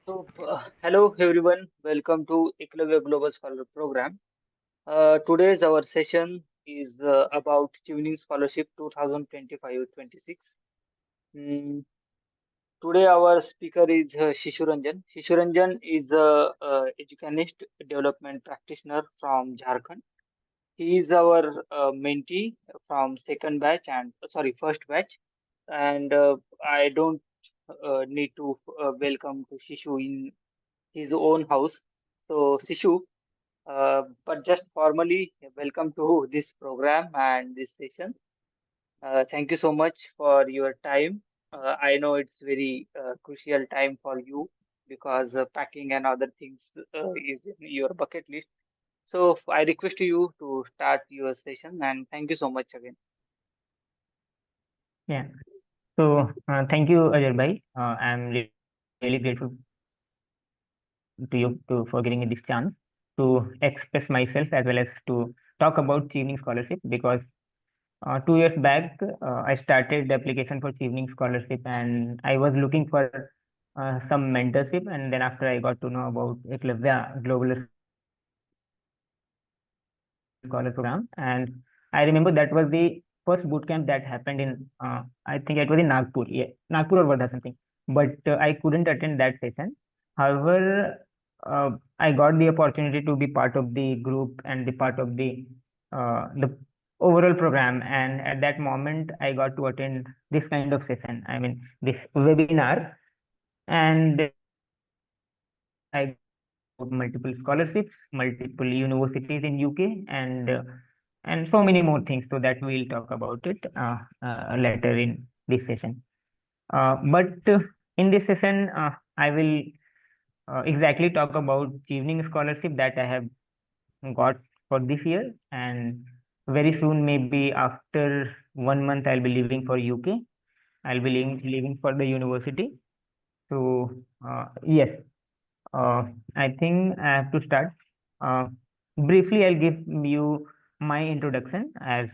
Hello everyone, welcome to Eklavya Global Scholar Program. Today's our session is about Chevening Scholarship 2025-26. Mm, Today our speaker is Shishu Ranjan. Shishu Ranjan is a educanist development practitioner from Jharkhand. He is our mentee from second batch and first batch, and I don't need to welcome to Shishu in his own house. So, Sishu, but just formally, welcome to this program and this session. Thank you so much for your time. I know it's very crucial time for you because packing and other things is in your bucket list. So, I request you to start your session and thank you so much again. Yeah. Thank you, Ajay bhai. I'm really grateful to you for giving me this chance to express myself as well as to talk about Chevening Scholarship because 2 years back I started the application for Chevening Scholarship and I was looking for some mentorship, and then after I got to know about Eklavya Global Scholar Program, and I remember that was the first boot camp that happened in I think it was in Nagpur, yeah, Nagpur or Wardha something, but I couldn't attend that session. However, I got the opportunity to be part of the group and the part of the overall program, and at that moment I got to attend this kind of session. I mean, this webinar, and I got to know about multiple scholarships, multiple universities in UK, and so many more things. So that we'll talk about it later in this session. But in this session, I will exactly talk about evening scholarship that I have got for this year, and very soon, maybe after 1 month, I'll be leaving for UK. I'll be leaving for the university. So yes, uh, I think I have to start. Uh, Briefly, I'll give you my introduction as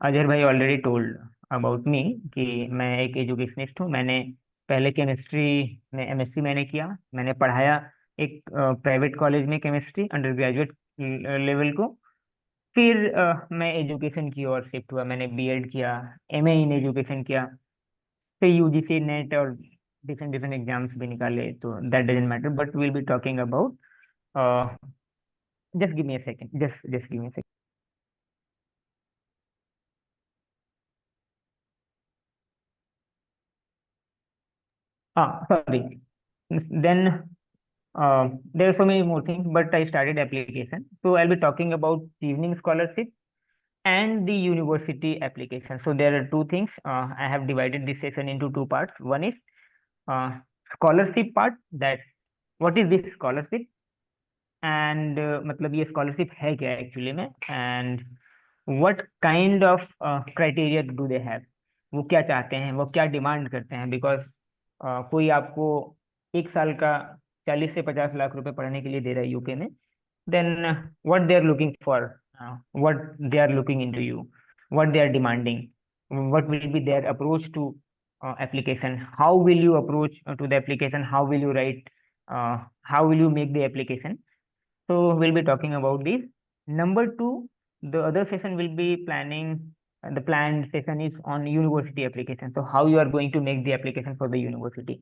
Azhar भाई already told about me कि मैं एक educationist हूँ. मैंने पहले chemistry में MSc मैंने किया. मैंने पढ़ाया एक प्राइवेट कॉलेज में केमिस्ट्री अंडर ग्रेजुएट लेवल को. फिर मैं एजुकेशन की ओर शिफ्ट हुआ. मैंने बीएड किया, एमए इन एजुकेशन किया, फिर यूजीसी नेट और डिफरेंट डिफरेंट एग्जाम्स भी निकाले. तो that doesn't matter, but will be talking about just give me a second, just give me a second. Sorry. Then there are so many more things, but I started application. So I'll be talking about evening scholarship and the university application. So there are two things. I have divided this session into two parts. One is uh, scholarship part, that what is this scholarship, and मतलब ये scholarship है क्या actually में, and what kind of criteria do they have, वो क्या चाहते हैं, वो क्या डिमांड करते हैं. बिकॉज कोई आपको 1 साल का 40 से 50 लाख रुपए पढ़ने के लिए दे रहा है यूके में, then what they are looking for, what they are looking into you, what they are demanding, what will be their approach to application, how will you approach to the application, how will you write, how will you make the application. So we'll be talking about this. Number two, the other session will be planning. The planned session is on university application. So how you are going to make the application for the university?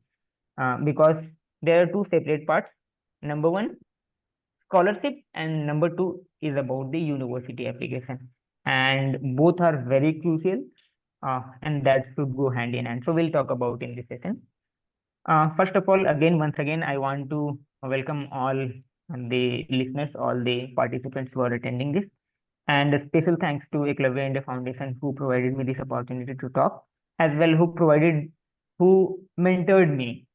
Because there are two separate parts. Number one, scholarship, and number two is about the university application. And both are very crucial, and that should go hand in hand. So we'll talk about in this session. First of all, once again, I want to welcome all the listeners, all the participants who are attending this, and a special thanks to Eklavya India Foundation who provided me this opportunity to talk, as well who mentored me,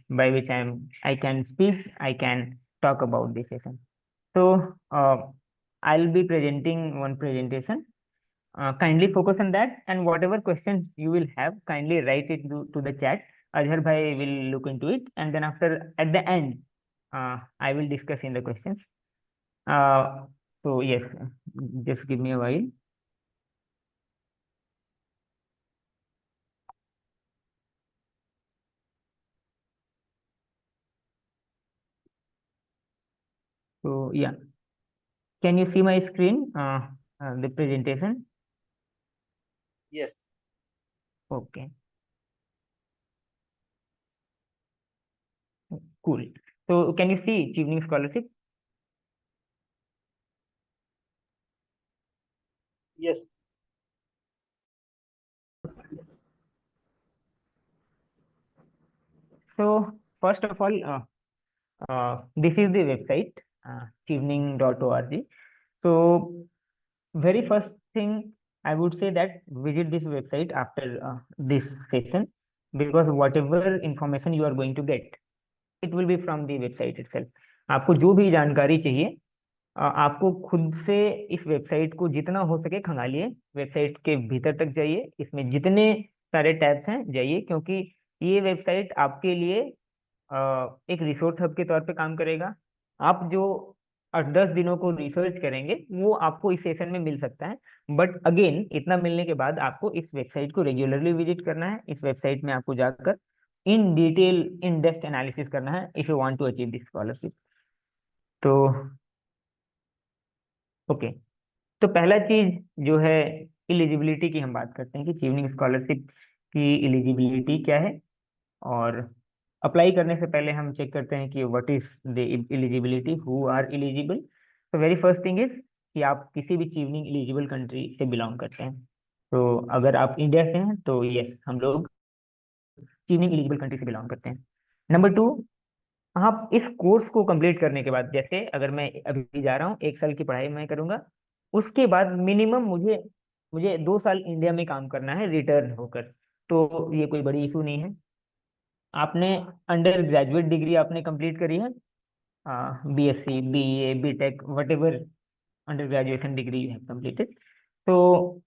by which I can speak, I can talk about this session. So I'll be presenting one presentation. Kindly focus on that, and whatever questions you will have, kindly write it to the chat. Ajhar bhai will look into it, and then at the end, I will discuss in the questions. Uh, so yes, just give me a while. So yeah, can you see my screen, the presentation? Yes. Okay, cool. So can you see Chevening Scholarship? Yes. So first of all, this is the website, chevening.org. So very first thing I would say that visit this website after this session, because whatever information you are going to get, it will be from the website itself. आपको जो भी जानकारी चाहिए, आपको खुद से इस website को जितना हो सके खंगालिए, वेबसाइट के भीतर तक जाइए, इसमें जितने सारे टैब्स हैं जाइए, क्योंकि ये वेबसाइट आपके लिए एक रिसोर्स हब के तौर पे काम करेगा। आप जो 8-10 दिनों को रिसर्च करेंगे वो आपको इस सेशन में मिल सकता है, बट अगेन इतना मिलने के बाद आपको इस वेबसाइट को रेगुलरली विजिट करना है। इस वेबसाइट में आपको जाकर in detail in depth analysis करना है if you want to achieve this scholarship. तो ओके, तो पहला चीज जो है, एलिजिबिलिटी की हम बात करते हैं कि चीवनिंग स्कॉलरशिप की एलिजिबिलिटी क्या है। और अप्लाई करने से पहले हम चेक करते हैं कि what is the eligibility, who are eligible. तो वेरी फर्स्ट थिंग इज कि आप किसी भी चीवनिंग एलिजिबल कंट्री से बिलोंग करते हैं। तो अगर आप इंडिया से हैं तो यस, हम लोग चीवनिंग एलिजिबल कंट्री से बिलोंग करते हैं। नंबर टू, आप इस कोर्स को कंप्लीट करने के बाद, जैसे अगर मैं अभी जा रहा हूँ 1 साल की पढ़ाई मैं करूंगा, उसके बाद मिनिमम मुझे मुझे 2 साल इंडिया में काम करना है रिटर्न होकर। तो ये कोई बड़ी इशू नहीं है। आपने अंडर ग्रेजुएट डिग्री आपने कंप्लीट करी है, BSc, BA, BTech, whatever under graduation degree you have completed, तो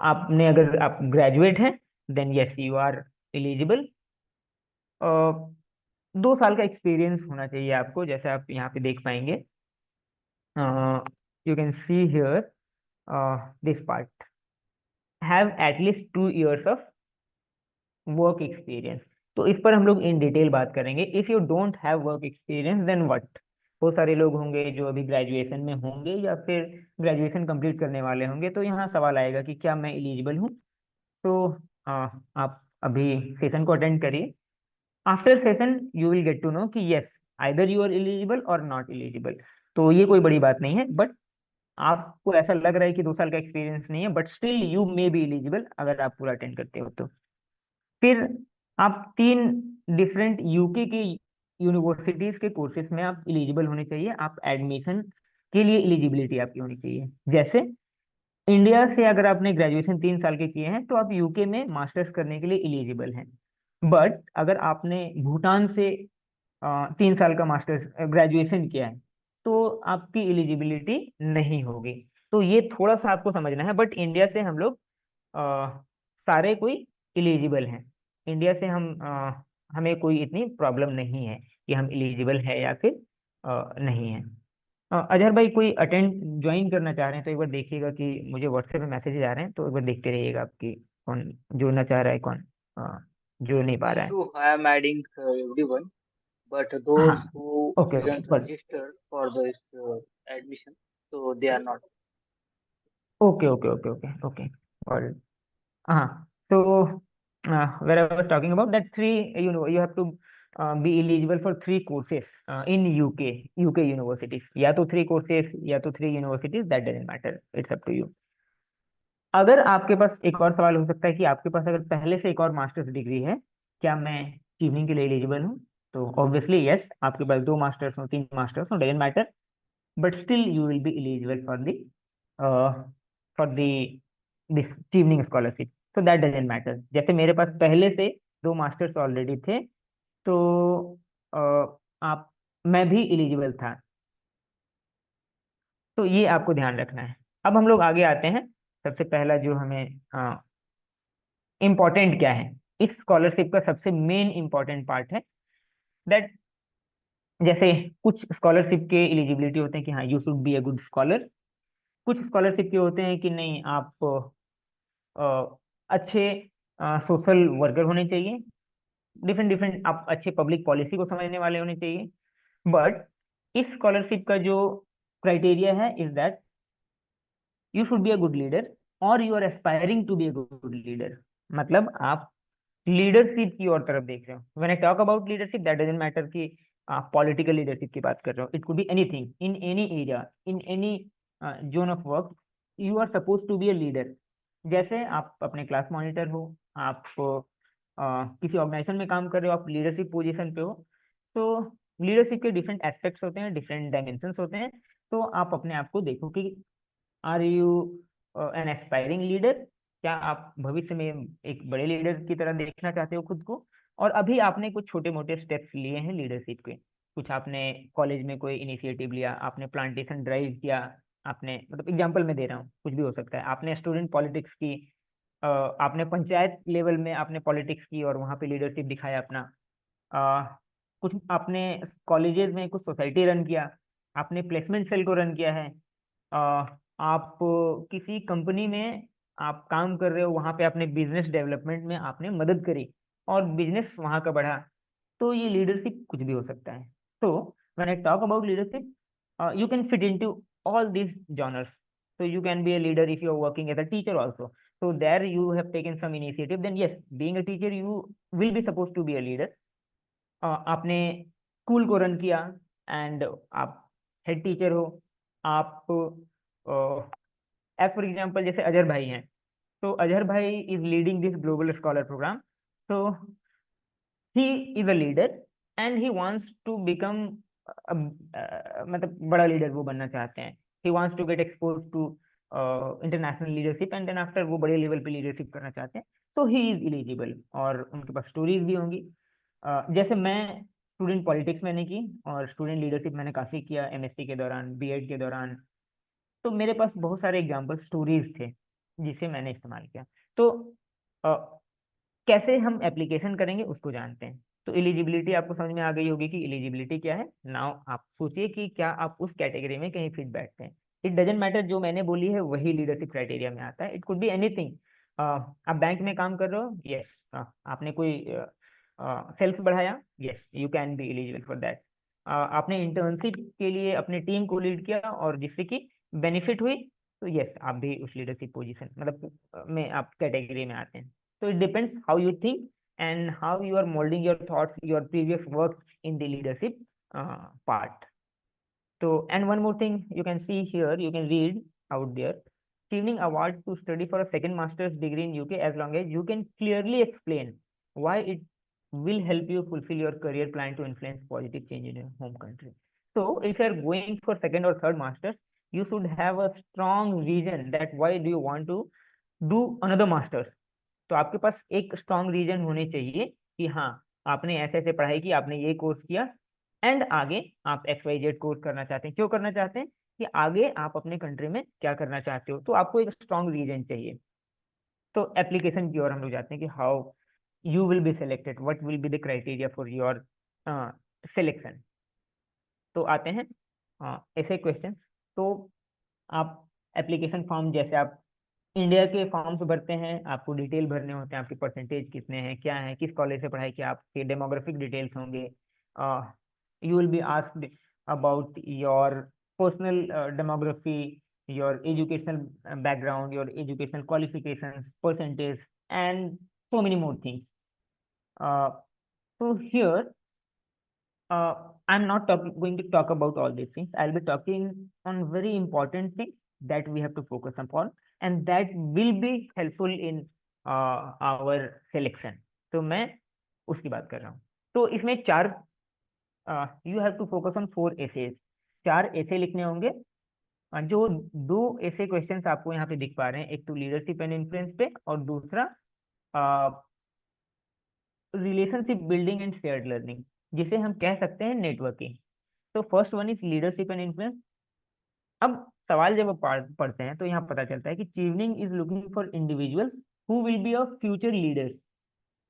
आपने, अगर आप ग्रेजुएट हैं then yes you are eligible. 2 साल का एक्सपीरियंस होना चाहिए आपको, जैसे आप यहाँ पे देख पाएंगे, you can see here this part, have at least 2 years of work experience. तो इस पर हम लोग इन डिटेल बात करेंगे। If you don't have work experience then what. बहुत सारे लोग होंगे जो अभी ग्रेजुएशन में होंगे या फिर ग्रेजुएशन कंप्लीट करने वाले होंगे, तो यहाँ सवाल आएगा कि क्या मैं एलिजिबल हूँ। तो आप अभी सेशन को अटेंड करिए। After session you will get to know कि yes, either you are eligible और नॉट एलिजिबल। तो ये कोई बड़ी बात नहीं है, बट आपको ऐसा लग रहा है कि 2 साल का एक्सपीरियंस नहीं है, but still you may be eligible अगर आप पूरा अटेंड करते हो तो। फिर आप 3 डिफरेंट यूके की यूनिवर्सिटीज के कोर्सेज में आप एलिजिबल होने चाहिए। आप एडमिशन के लिए एलिजिबिलिटी आपकी होनी चाहिए। जैसे इंडिया से अगर आपने ग्रेजुएशन 3 साल के किए हैं तो आप यूके में मास्टर्स करने के लिए एलिजिबल हैं। बट अगर आपने भूटान से 3 साल का मास्टर्स ग्रेजुएशन किया है तो आपकी एलिजिबिलिटी नहीं होगी। तो ये थोड़ा सा आपको समझना है। बट इंडिया से हम लोग सारे कोई एलिजिबल हैं। इंडिया से हमें कोई इतनी प्रॉब्लम नहीं है कि हम एलिजिबल है या फिर नहीं है। अजहर भाई कोई अटेंड ज्वाइन करना चाह रहे हैं तो एक बार देखिएगा कि मुझे व्हाट्सएप पे मैसेजेस आ रहे हैं, तो एक बार देखते रहिएगा आपकी कौन जुड़ना चाह रहा है, कौन जुड़ नहीं पा रहा है। Shishu, I am adding everyone, but हाँ, those who okay okay, didn't but register for this admission, so they are not. Okay okay okay okay okay, और हाँ, so where I was talking about that three, you have to be eligible for 3 courses in UK universities, या तो 3 courses या तो 3 universities, that doesn't matter, it's up to you। अगर आपके पास एक और सवाल हो सकता है कि आपके पास अगर पहले से एक और मास्टर्स डिग्री है, क्या मैं चीवनिंग के लिए एलिजिबल हूँ? तो ऑब्वियसली यस, आपके पास 2 मास्टर्स हो, 3 मास्टर्स हो, doesn't matter, but still you will be eligible for the for the this evening scholarship, so that doesn't matter। जैसे मेरे पास पहले से 2 मास्टर्स ऑलरेडी थे, तो आप मैं भी एलिजिबल था। तो ये आपको ध्यान रखना है। अब हम लोग आगे आते हैं। सबसे पहला जो हमें इम्पोर्टेंट क्या है, इस स्कॉलरशिप का सबसे मेन इम्पोर्टेंट पार्ट है दैट, जैसे कुछ स्कॉलरशिप के एलिजिबिलिटी होते हैं कि हाँ, you should be a good scholar. कुछ स्कॉलरशिप के होते हैं कि नहीं, आप अच्छे सोशल वर्कर होने चाहिए, डिफरेंट डिफरेंट, आप अच्छे पब्लिक पॉलिसी को समझने वाले होने चाहिए। बट इस स्कॉलरशिप का जो क्राइटेरिया है is that you should be a good leader और you are aspiring to be a good leader. मतलब आप लीडरशिप की ओर तरफ देख रहे हो। When I talk about leadership, that doesn't matter कि आप पॉलिटिकल लीडरशिप की बात कर रहे हो, it could be anything in any area, in any zone of work, you are suppose to be a leader. जैसे आप अपने क्लास मॉनिटर हो, आप किसी ऑर्गेनाइजेशन में काम कर रहे हो, आप लीडरशिप पोजीशन पे हो, तो लीडरशिप के डिफरेंट एस्पेक्ट्स होते हैं, डिफरेंट डायमेंशंस होते हैं। तो आप अपने आप को देखो कि are you an aspiring leader, क्या आप भविष्य में एक बड़े लीडर की तरह देखना चाहते हो खुद को। और अभी आपने कुछ छोटे मोटे स्टेप्स लिए हैं लीडरशिप के, कुछ आपने कॉलेज में कोई इनिशिएटिव लिया, आपने प्लांटेशन ड्राइव किया, आपने मतलब एग्जांपल में दे रहा हूँ, कुछ भी हो सकता है, आपने स्टूडेंट पॉलिटिक्स की, आपने पंचायत लेवल में आपने पॉलिटिक्स की और वहाँ पे लीडरशिप दिखाया अपना, कुछ आपने कॉलेजेस में कुछ सोसाइटी रन किया, आपने प्लेसमेंट सेल को रन किया है, अ, आप किसी कंपनी में आप काम कर रहे हो, वहां पे आपने बिजनेस डेवलपमेंट में आपने मदद करी और बिजनेस वहां का बढ़ा। तो ये लीडरशिप कुछ भी हो सकता है। तो when I talk about leadership, you can fit into all these genres. So you can be a leader if you are working as a teacher also. So there you have taken some initiative, then yes, being a teacher you will be supposed to be a leader. आपने school को run किया and आप head teacher हो। आप as for example जैसे अजहर भाई हैं, तो अजहर भाई is leading this global scholar program. तो he is a leader and he wants to become, मतलब बड़ा लीडर वो बनना चाहते हैं। He wants to get expose to international leadership and then after वो बड़े लेवल पे लीडरशिप करना चाहते हैं। तो ही इज एलिजिबल और उनके पास स्टोरीज भी होंगी। जैसे मैं स्टूडेंट पॉलिटिक्स मैंने की और स्टूडेंट लीडरशिप मैंने काफ़ी किया एमएससी के दौरान, बीएड के दौरान। तो मेरे पास बहुत सारे एग्जाम्पल स्टोरीज थे जिसे मैंने इस्तेमाल किया। तो अ, कैसे हम एप्लीकेशन करेंगे उसको जानते हैं। तो एलिजिबिलिटी आपको समझ में आ गई होगी कि एलिजिबिलिटी क्या है। नाउ आप सोचिए कि क्या आप उस कैटेगरी में कहीं फिट बैठते हैं। इट डजेंट मैटर, जो मैंने बोली है वही लीडरशिप क्राइटेरिया में आता है। It could be anything. आप बैंक में काम कर रहे हो, यस, आपने कोई सेल्स बढ़ाया, yes, you can be eligible for that. आपने इंटर्नशिप के लिए अपने टीम को लीड किया और जिससे कि बेनिफिट हुई, तो यस, आप भी उस लीडरशिप पोजीशन मतलब में आप कैटेगरी में आते हैं। So it depends how you think and how you are molding your thoughts, your previous work in the leadership part. So, and one more thing you can see here, you can read out there, Chevening award to study for a second master's degree in UK as long as you can clearly explain why it will help you fulfill your career plan to influence positive change in your home country. So, if you are going for second or third master's, you should have a strong reason that why do you want to do another master's. तो आपके पास एक strong reason होने चाहिए कि हाँ, आपने ऐसे ऐसे पढ़ाई की, आपने ये कोर्स किया एंड आगे आप एक्स वाई जेड कोर्स करना चाहते हैं। क्यों करना चाहते हैं कि आगे आप अपने कंट्री में क्या करना चाहते हो, तो आपको एक स्ट्रॉन्ग रीजन चाहिए। तो एप्लीकेशन की ओर हम लोग जाते हैं कि how you will be selected, what will be the criteria for your selection. तो आते हैं ऐसे क्वेश्चन। तो आप एप्लीकेशन फॉर्म, जैसे आप इंडिया के फॉर्म्स भरते हैं, आपको डिटेल भरने होते हैं, आपके परसेंटेज कितने हैं, क्या है, किस कॉलेज से पढ़ाई किया, आपके डेमोग्राफिक डिटेल्स होंगे। You will be asked about your personal demography, your educational background, your educational qualifications, percentage and so many more things. So here I'm not going to talk about all these things. I'll be talking on very important things that we have to focus upon, and that will be helpful in our selection. तो मैं उसकी बात कर रहा हूँ। तो इसमें चार, you have to focus on 4 essays. 4 ऐसे लिखने होंगे। जो 2 ऐसे क्वेश्चंस आपको यहाँ पे दिख पा रहे हैं, एक तो लीडरशिप एंड इन्फ्लुएंस पे और दूसरा relationship building and shared learning, जिसे हम कह सकते हैं नेटवर्किंग। तो first one is leadership and influence. अब सवाल जब पढ़ते हैं तो यहाँ पता चलता है कि Chevening is looking for individuals who will be a future leaders.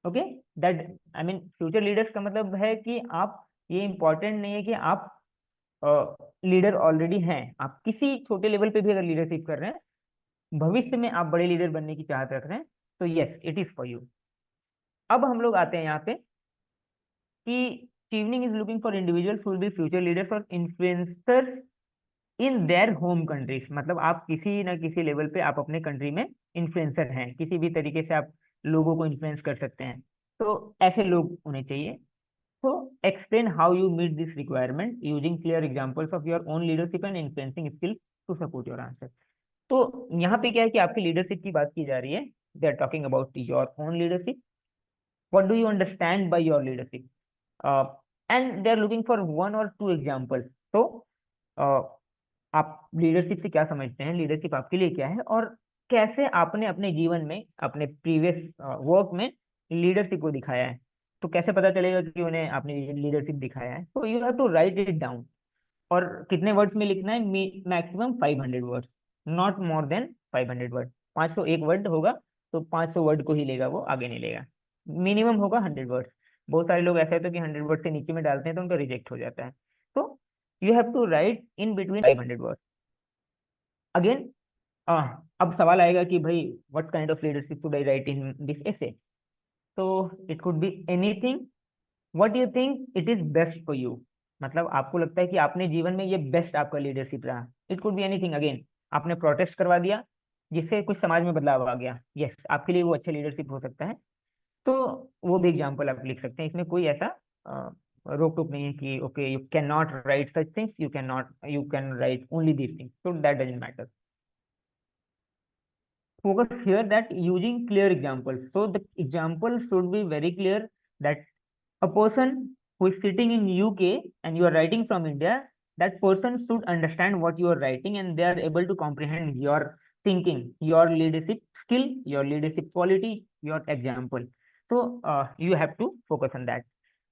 Okay, that I mean future leaders का मतलब है कि आप, ये इंपॉर्टेंट नहीं है कि आप लीडर ऑलरेडी हैं, आप किसी छोटे लेवल पे भी अगर लीडरशिप कर रहे हैं, भविष्य में आप बड़े लीडर बनने की चाहत रख रहे हैं, तो yes, it is for you. अब हम लोग आते हैं यहाँ पे कि Chevening is looking for individuals who will be future leaders or influencers in their home countries. मतलब आप किसी ना किसी लेवल पे आप अपने कंट्री में इन्फ्लुएंसर हैं, किसी भी तरीके से आप लोगों को इन्फ्लुएंस कर सकते हैं, तो ऐसे लोग होने चाहिए। तो explain how you meet this requirement using clear examples of your own leadership and influencing skill to support your answer. तो यहाँ पे क्या है कि आपकी लीडरशिप की बात की जा रही है, they are talking about your own leadership, what do you understand by your leadership, and they are looking for one or two examples. तो uh, आप लीडरशिप से क्या समझते हैं, लीडरशिप आपके लिए क्या है, और कैसे आपने अपने जीवन में अपने प्रीवियस वर्क में लीडरशिप को दिखाया है। तो कैसे पता चलेगा कि उन्हें आपने लीडरशिप दिखाया है, तो you have to write it down. और कितने वर्ड्स में लिखना है, maximum 500 words, not more than 500 word. 501 word होगा तो 500 वर्ड को ही लेगा, वो आगे नहीं लेगा। मिनिमम होगा 100 वर्ड्स। बहुत सारे लोग ऐसे होते हैं कि 100 वर्ड से नीचे में डालते हैं तो उनका रिजेक्ट हो जाता है। तो you have to write in between 500 word. Again अब सवाल आएगा कि भाई what kind of leadership should I write in this essay. तो it could be anything what you think it is best for you. मतलब आपको लगता है कि आपने जीवन में ये बेस्ट आपका लीडरशिप रहा। It could be anything. Again आपने प्रोटेस्ट करवा दिया जिससे कुछ समाज में बदलाव आ गया, यस आपके लिए वो अच्छा लीडरशिप हो सकता है। तो वो भी एग्जाम्पल आप लिख सकते हैं, इसमें कोई ऐसा रोक टोक नहीं है कि okay you can not right such things, you can not, you can write only these things, so that doesn't matter. Focus here that using clear examples. So the example should be very clear that a person who is sitting in UK and you are writing from India, that person should understand what you are writing and they are able to comprehend your thinking, your leadership skill, your leadership quality, your example. So you have to focus on that.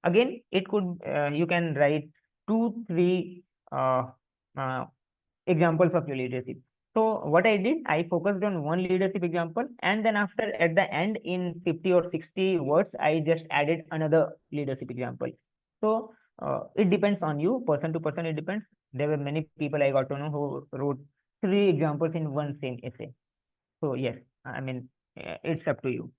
Again, it could you can write 2 3 uh, uh, examples of your leadership. So what I did, I focused on one leadership example, and then after at the end in 50 or 60 words, I just added another leadership example. So it depends on you, person to person. It depends. There were many people I got to know who wrote 3 examples in one same essay. So yes, I mean it's up to you.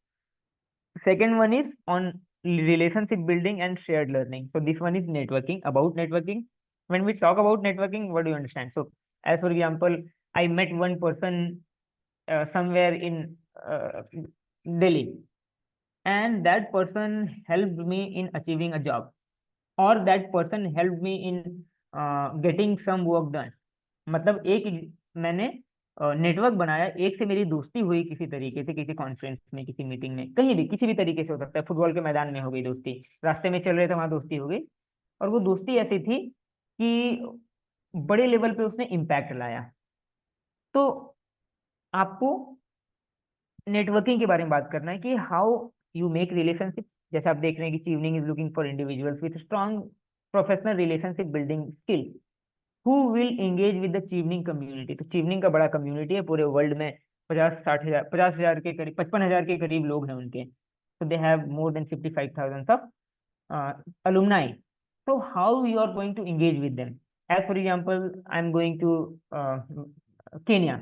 Second one is on relationship building and shared learning. So this one is networking, about networking. When we talk about networking, what do you understand? So as for example, I met one person somewhere in Delhi, and that person helped me in achieving a job, or that person helped me in getting some work done. मतलब एक मैंने network बनाया, एक से मेरी दोस्ती हुई किसी तरीके से, किसी कॉन्फ्रेंस में, किसी मीटिंग में, कहीं भी किसी भी तरीके से हो सकता है। फुटबॉल के मैदान में हो गई दोस्ती, रास्ते में चल रहे थे वहां दोस्ती हो गई, और वो दोस्ती ऐसी थी कि बड़े लेवल पे उसने इम्पैक्ट लाया। तो आपको नेटवर्किंग के बारे में बात करना है कि हाउ यू मेक रिलेशनशिप। जैसे आप देख रहे हैं कि Chevening is looking for individuals with strong professional relationship building skill who will engage with the Chevening community. तो चीवनिंग का बड़ा कम्युनिटी है पूरे वर्ल्ड में, 50 60 हजार, 50,000 के करीब, 55,000 के करीब लोग हैं उनके। तो they have more than 55,000 of alumni. So how you are going to engage with them? As for example, I am going to Kenya.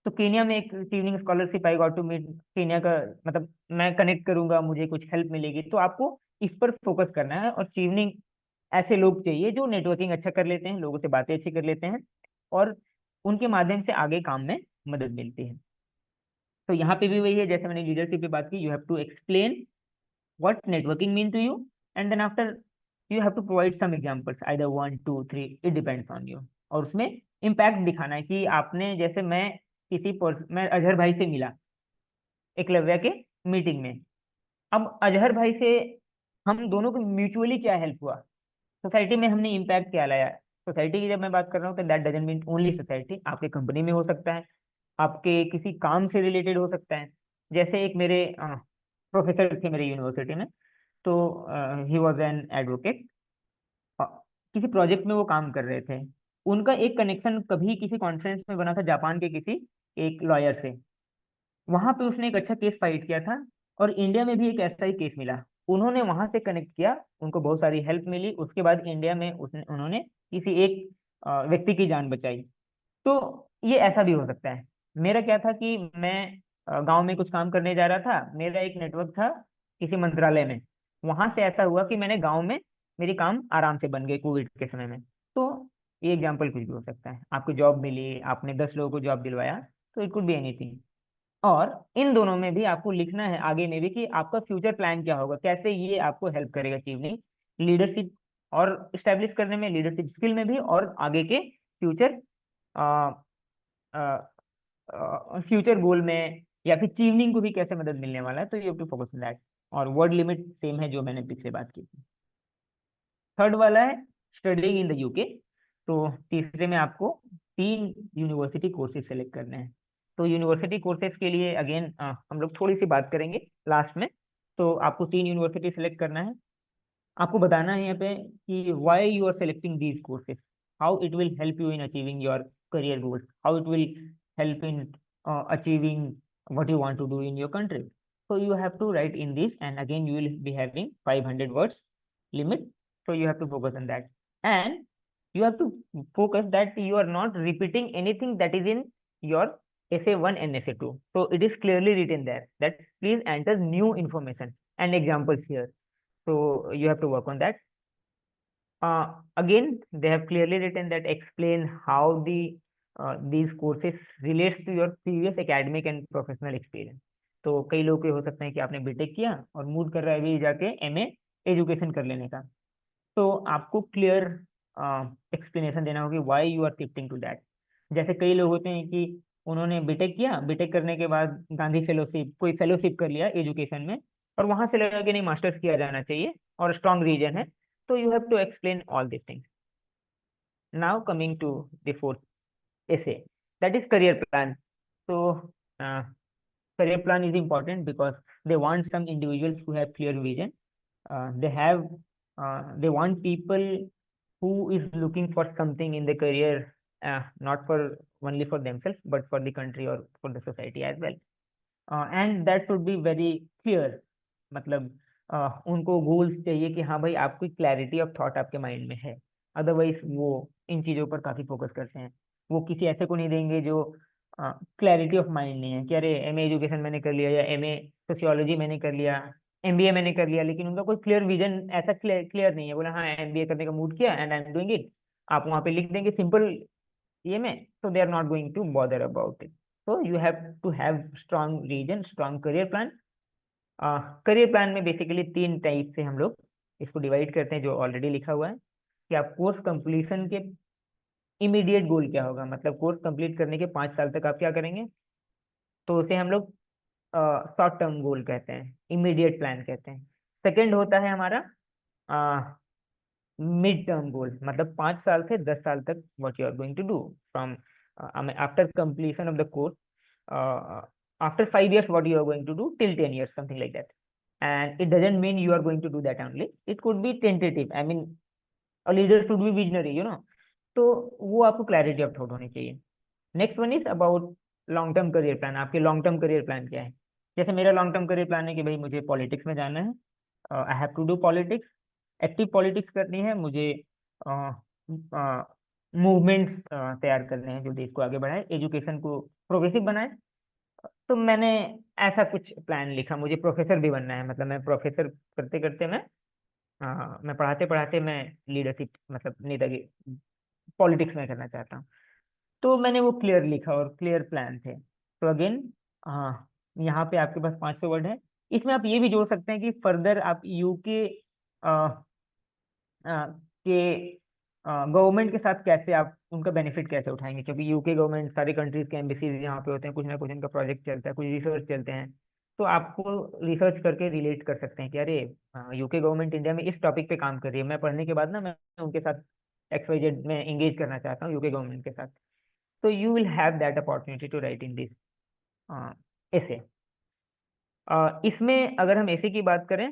तो केनिया में एक Chevening scholarship I got to meet Kenya का, मतलब मैं connect करूंगा, मुझे कुछ help मिलेगी। तो आपको इस पर फोकस करना है, और चीवनिंग ऐसे लोग चाहिए जो नेटवर्किंग अच्छा कर लेते हैं, लोगों से बातें अच्छी कर लेते हैं, और उनके माध्यम से आगे काम में मदद मिलती है। तो यहाँ पे भी वही है, जैसे मैंने लीडरशिप पे बात की, you have to explain what networking mean to you, and then after you have to provide some examples, either 1 2 3, it depends on you। और उसमें इम्पैक्ट दिखाना है कि आपने, जैसे मैं अजहर भाई से मिला एकलव्य के मीटिंग में। अब अजहर भाई से हम दोनों को म्यूचुअली क्या हेल्प हुआ, सोसाइटी में हमने इम्पैक्ट क्या लाया। सोसाइटी की जब मैं बात कर रहा हूँ तो that doesn't mean only society, आपके कंपनी में हो सकता है, आपके किसी काम से रिलेटेड हो सकता है। जैसे एक मेरे प्रोफेसर थे मेरे यूनिवर्सिटी में, तो ही वॉज एन एडवोकेट, किसी प्रोजेक्ट में वो काम कर रहे थे। उनका एक कनेक्शन कभी किसी कॉन्फ्रेंस में बना था जापान के किसी एक लॉयर से, वहां पे उसने एक अच्छा केस फाइट किया था, और इंडिया में भी एक ऐसा ही केस मिला। उन्होंने वहां से कनेक्ट किया, उनको बहुत सारी हेल्प मिली, उसके बाद इंडिया में उन्होंने किसी एक व्यक्ति की जान बचाई। तो ये ऐसा भी हो सकता है। मेरा क्या था कि मैं गांव में कुछ काम करने जा रहा था, मेरा एक नेटवर्क था किसी मंत्रालय में, वहां से ऐसा हुआ कि मैंने गांव में मेरे काम आराम से बन गए कोविड के समय में। तो ये एग्जाम्पल कुछ भी हो सकता है, आपको जॉब मिली, आपने 10 लोगों को जॉब दिलवाया, तो इट कुड बी एनीथिंग। और इन दोनों में भी आपको लिखना है आगे में भी कि आपका फ्यूचर प्लान क्या होगा, कैसे ये आपको हेल्प करेगा अचीवनी लीडरशिप और स्टैब्लिश करने में, लीडरशिप स्किल में भी, और आगे के फ्यूचर फ्यूचर गोल में या फिर चीवनिंग को भी कैसे मदद मिलने वाला है। तो you have to focus on that. और वर्ड लिमिट सेम है जो मैंने पिछले बात की थी। थर्ड वाला है स्टडीइंग इन द यूके। तो तीसरे में आपको 3 यूनिवर्सिटी कोर्सेज सेलेक्ट करने हैं। तो यूनिवर्सिटी कोर्सेज के लिए अगेन हम लोग थोड़ी सी बात करेंगे लास्ट में। तो आपको 3 यूनिवर्सिटी सेलेक्ट करना है। आपको बताना है यहाँ पे कि why you are selecting these courses, how it will help you in achieving your career goals, how it will help in achieving what you want to do in your country. So you have to write in this, and again you will be having 500 words limit. So you have to focus on that, and you have to focus that you are not repeating anything that is in your essay 1 and essay 2. So it is clearly written there that please enter new information and examples here. So you have to work on that. Again, they have clearly written that explain how these courses relates to your previous academic and professional experience. तो कई लोग के हो सकते हैं कि आपने BTech किया और मूड कर रहा है अभी जाके एमए एजुकेशन कर लेने का। तो आपको क्लियर एक्सप्लेनेशन देना होगी why you are shifting to that. जैसे कई लोग होते हैं कि उन्होंने बीटेक किया, बीटेक करने के बाद गांधी फेलोशिप, कोई फेलोशिप कर लिया एजुकेशन में, और वहां से लगा कि नहीं मास्टर्स किया जाना चाहिए और स्ट्रॉन्ग रीजन है। तो you have to explain all these things. Now coming to the fourth essay, that is career plan. So career plan is important because they want some individuals who have clear vision. They want people who is looking for something in the career, not for only for themselves but for the country or for the society as well. And that should be very clear. मतलब उनको goals चाहिए कि हाँ भाई आपकी clarity of thought आपके mind में है। अदरवाइज वो इन चीज़ों पर काफ़ी फोकस करते हैं। वो किसी ऐसे को नहीं देंगे जो क्लैरिटी ऑफ माइंड नहीं है कि अरे एमए एजुकेशन मैंने कर लिया या एमए सोशियोलॉजी मैंने कर लिया, एमबीए मैंने कर लिया, लेकिन उनका कोई क्लियर विजन ऐसा क्लियर नहीं है। बोला हाँ एमबीए करने का मूड किया and I am doing it, आप वहाँ पे लिख देंगे सिंपल ये में, so they are not going to bother about it. So you have to have strong region, strong career plan. Career plan में बेसिकली 3 टाइप से हम लोग इसको डिवाइड करते हैं जो ऑलरेडी लिखा हुआ है कि आप कोर्स कंप्लीशन के इमीडिएट गोल क्या होगा, मतलब कोर्स कंप्लीट करने के 5 साल तक आप क्या करेंगे। तो उसे हम लोग शॉर्ट टर्म गोल कहते हैं, इमीडिएट प्लान कहते हैं। सेकंड होता है हमारा मिड टर्म गोल, मतलब 5 साल से 10 साल तक what you are going to do from after completion of the course, after 5 years what you are going to do till 10 years, something like that. And it doesn't mean you are going to do that only, it could be tentative, I mean a leader should be visionary, you know. तो वो आपको clarity of thought होनी चाहिए। Next one is about long term career plan. आपके long term career plan क्या है। जैसे मेरा लॉन्ग टर्म करियर प्लान है कि भाई मुझे पॉलिटिक्स में जाना है, I have to do politics, active politics करनी है मुझे, मूवमेंट्स तैयार करने हैं जो देश को आगे बढ़ाए, एजुकेशन को प्रोग्रेसिव बनाए। तो मैंने ऐसा कुछ प्लान लिखा, मुझे प्रोफेसर भी बनना है, मतलब मैं प्रोफेसर करते करते मैं पढ़ाते पढ़ाते मैं लीडरशिप मतलब नेतागी पॉलिटिक्स में करना चाहता हूँ। तो मैंने वो क्लियर लिखा और क्लियर प्लान थे। तो अगेन यहाँ पे आपके पास 500 वर्ड है। इसमें आप ये भी जोड़ सकते हैं कि फर्दर आप यूके के गवर्नमेंट के साथ कैसे आप उनका बेनिफिट कैसे उठाएंगे, क्योंकि यूके गवर्नमेंट सारी कंट्रीज के एम्बेसीज यहाँ पे होते हैं, कुछ ना कुछ इनका प्रोजेक्ट चलता है, कुछ रिसर्च चलते हैं। तो आपको रिसर्च करके रिलेट कर सकते हैं कि अरे यूके गवर्नमेंट इंडिया में इस टॉपिक पे काम कर रही है, मैं पढ़ने के बाद ना मैं उनके साथ XYZ में एंगेज करना चाहता हूँ यूके गवर्नमेंट के साथ। तो you will have that opportunity to write in this essay. इसमें अगर हम ऐसे की बात करें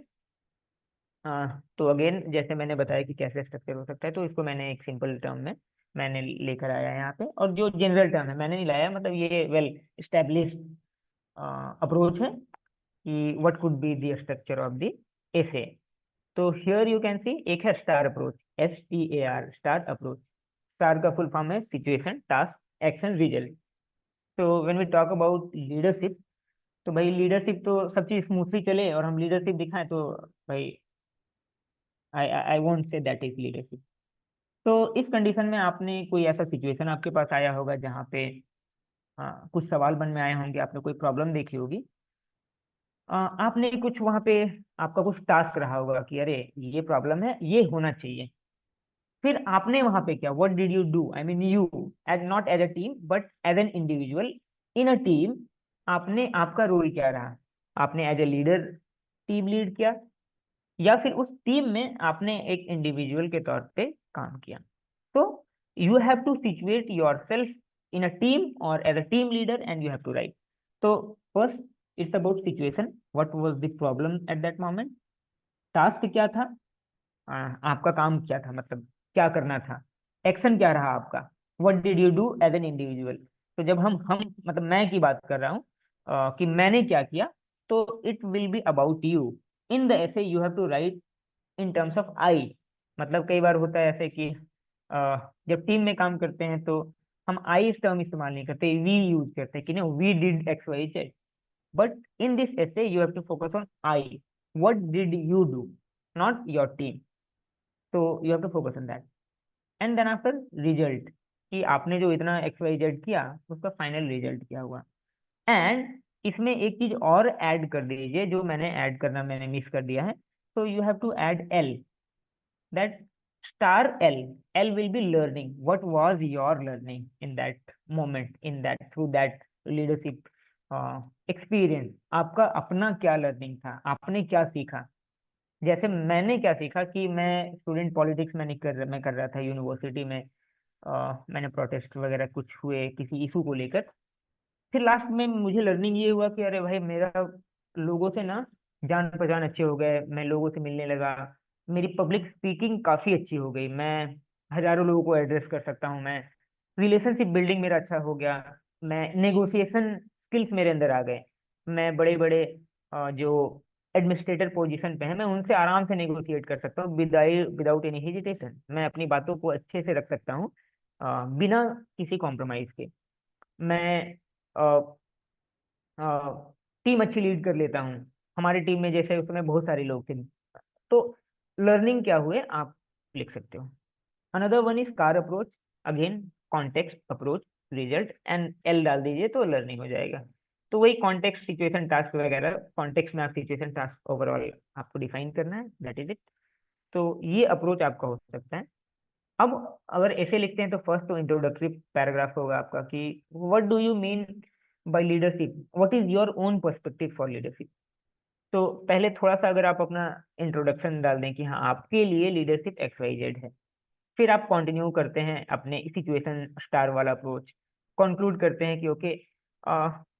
तो अगेन जैसे मैंने बताया कि कैसे स्ट्रक्चर हो सकता है, तो इसको मैंने एक सिंपल टर्म में मैंने लेकर आया है यहाँ पे, और जो जनरल टर्म है मैंने नहीं लाया, मतलब ये वेल स्टैब्लिश्ड अप्रोच है कि what could be the structure of the essay. तो हियर यू कैन सी एक है star approach, STAR star approach. Star का फुल फॉर्म है सिचुएशन टास्क एक्शन रिजल्ट। तो when we talk about leadership, तो भाई लीडरशिप तो सब चीज स्मूथली चले और हम लीडरशिप दिखाएं तो भाई I I won't say that is leadership. तो इस कंडीशन में आपने कोई ऐसा सिचुएशन आपके पास आया होगा जहाँ पे कुछ सवाल मन में आए होंगे, आपने कोई प्रॉब्लम देखी होगी, आपने कुछ वहाँ पे आपका कुछ टास्क रहा होगा कि अरे ये प्रॉब्लम है, ये होना चाहिए। फिर आपने वहां पे क्या, what did you do, I mean you, as not as a team but as an individual in a team, आपने आपका रोल क्या रहा? आपने as a leader team lead किया, या फिर उस टीम में आपने एक इंडिविजुअल के तौर पे काम किया? तो you have to situate yourself in a team और as a team leader and you have to write. तो first it's about situation, what was the problem at that moment, task क्या था, आपका काम क्या था, मतलब क्या करना था, एक्शन क्या रहा आपका, what did you do as an individual. तो जब हम मतलब मैं की बात कर रहा हूँ कि मैंने क्या किया, तो it will be about you. In the essay you have to write in terms of I. मतलब कई बार होता है ऐसे कि जब टीम में काम करते हैं तो हम आई टर्म इस्तेमाल नहीं करते, वी यूज करते हैं कि नहीं we did X Y Z. But in this essay you have to focus on I, what did you do, not your team. तो you have to focus on that and then after result, कि आपने जो इतना x Y Z किया उसका final result क्या हुआ। And इसमें एक चीज और ऐड कर दीजिए जो मैंने ऐड करना मैंने मिस कर दिया है। तो you have to add L, that STAR L, L will be learning, what was your learning in that moment, in that through that leadership experience, आपका अपना क्या लर्निंग था, आपने क्या सीखा। जैसे मैंने क्या सीखा कि मैं स्टूडेंट पॉलिटिक्स में नहीं कर रहा था यूनिवर्सिटी में, मैंने प्रोटेस्ट वगैरह कुछ हुए किसी इशू को लेकर। फिर लास्ट में मुझे लर्निंग ये हुआ कि अरे भाई मेरा लोगों से ना जान पहचान अच्छे हो गए, मैं लोगों से मिलने लगा, मेरी पब्लिक स्पीकिंग काफी अच्छी हो गई, मैं हजारों लोगों को एड्रेस कर सकता हूँ, मैं रिलेशनशिप बिल्डिंग मेरा अच्छा हो गया, मैं नेगोशिएशन स्किल्स मेरे अंदर आ गए, मैं बड़े बड़े जो एडमिनिस्ट्रेटर पोजीशन पे है मैं उनसे आराम से नेगोशिएट कर सकता हूँ विदाउट एनी हेजिटेशन, मैं अपनी बातों को अच्छे से रख सकता हूँ बिना किसी कॉम्प्रोमाइज के। मैं टीम अच्छी लीड कर लेता हूँ, हमारी टीम में जैसे उस समय बहुत सारे लोग थे। तो लर्निंग क्या हुए आप लिख सकते हो। Another one is car approach, again context approach result and L डाल दीजिए तो लर्निंग हो जाएगा। तो वही कॉन्टेक्स्ट सिचुएशन टास्क वगैरह, कॉन्टेक्स्ट में आप सिचुएशन टास्क ओवरऑल आपको डिफाइन करना है, दैट इज इट। तो ये अप्रोच आपका हो सकता है। अब अगर ऐसे लिखते हैं तो फर्स्ट तो इंट्रोडक्टरी पैराग्राफ होगा आपका कि what do you mean by leadership, what is your own perspective for leadership. तो पहले थोड़ा सा अगर आप अपना इंट्रोडक्शन डाल दें कि हाँ आपके लिए लीडरशिप एक्स वाई जेड है, फिर आप कंटिन्यू करते हैं अपने सिचुएशन स्टार वाला अप्रोच, कंक्लूड करते हैं कि okay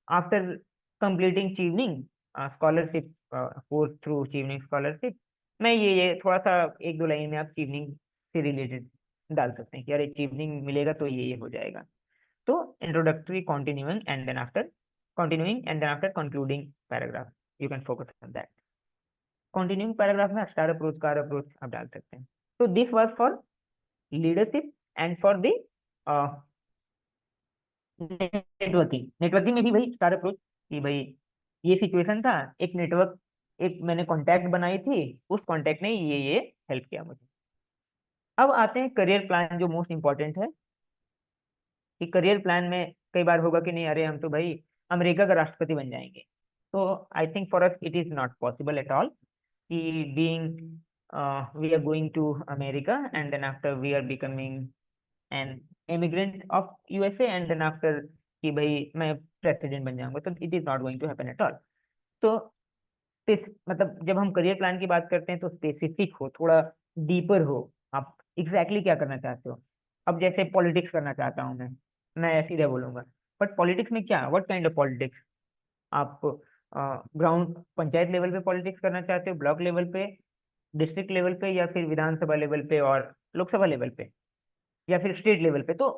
after completing Chevening scholarship course through Chevening scholarship, मैं ये थोड़ा सा एक दो लाइन में आप चीवनिंग से रिलेटेड डाल सकते हैं कि अरे चीवनिंग मिलेगा तो ये हो जाएगा। तो introductory continuing and then after concluding paragraph you can focus on that। Continuing paragraph में स्टार अप्रोच कार अप्रोच आप डाल सकते हैं। तो this was for leadership and for the networking. Networking में भी भाई स्टार अप्रोच कि भाई ये सिचुएशन था, एक नेटवर्क, एक मैंने कांटेक्ट बनाई थी, उस कांटेक्ट ने ये हेल्प किया मुझे। अब आते हैं करियर प्लान जो मोस्ट इंपॉर्टेंट है, कि करियर प्लान में कई बार होगा कि नहीं अरे हम तो भाई अमेरिका का राष्ट्रपति बन जाएंगे। तो I think for us it is not possible at all कि being we are going to America and then after we are becoming an immigrant of USA and then after कि भाई मैं प्रेसिडेंट बन जाऊंगा, तो it is not going to happen at all. तो मतलब जब हम करियर प्लान की बात करते हैं तो स्पेसिफिक हो, थोड़ा डीपर हो, आप एग्जैक्टली exactly क्या करना चाहते हो। अब जैसे पॉलिटिक्स करना चाहता हूँ मैं सीधे बोलूंगा, बट पॉलिटिक्स में क्या, व्हाट काइंड ऑफ पॉलिटिक्स, आप ग्राउंड पंचायत लेवल पे पॉलिटिक्स करना चाहते हो, ब्लॉक लेवल पे, डिस्ट्रिक्ट लेवल पे, या फिर विधानसभा लेवल पे और लोकसभा लेवल पे, या फिर स्टेट लेवल पे। तो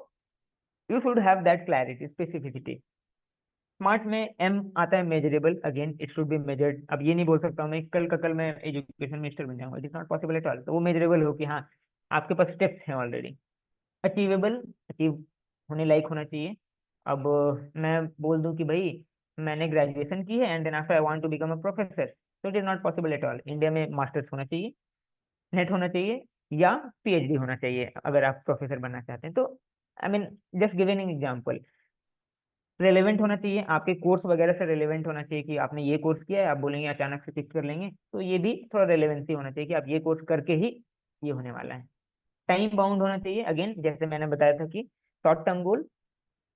you should have that clarity specificity. Smart में एम आता है measurable, again it should be measured. अब ये नहीं बोल सकता हूँ मैं कल का कल मैं एजुकेशन मिनिस्टर बन जाऊंगा, it is not possible at all. तो वो मेजरेबल हो कि हाँ आपके पास स्टेप्स हैं ऑलरेडी। अचीवेबल, अचीव होने लायक होना चाहिए। अब मैं बोल दूं कि भाई मैंने ग्रेजुएशन की है and then after I want to become a professor, तो it is not possible at all, India में मास्टर्स होना चाहिए। नेट होना चाहिए या पीएचडी होना चाहिए अगर आप प्रोफेसर बनना चाहते हैं। तो I mean just giving an example, relevant होना चाहिए, आपके कोर्स वगैरह से रेलेवेंट होना चाहिए कि आपने ये कोर्स किया है, आप बोलेंगे अचानक से फिक्स कर लेंगे, तो ये भी थोड़ा रेलेवेंसी होना चाहिए कि आप ये कोर्स करके ही ये होने वाला है। टाइम बाउंड होना चाहिए, अगेन जैसे मैंने बताया था कि शॉर्ट टर्म गोल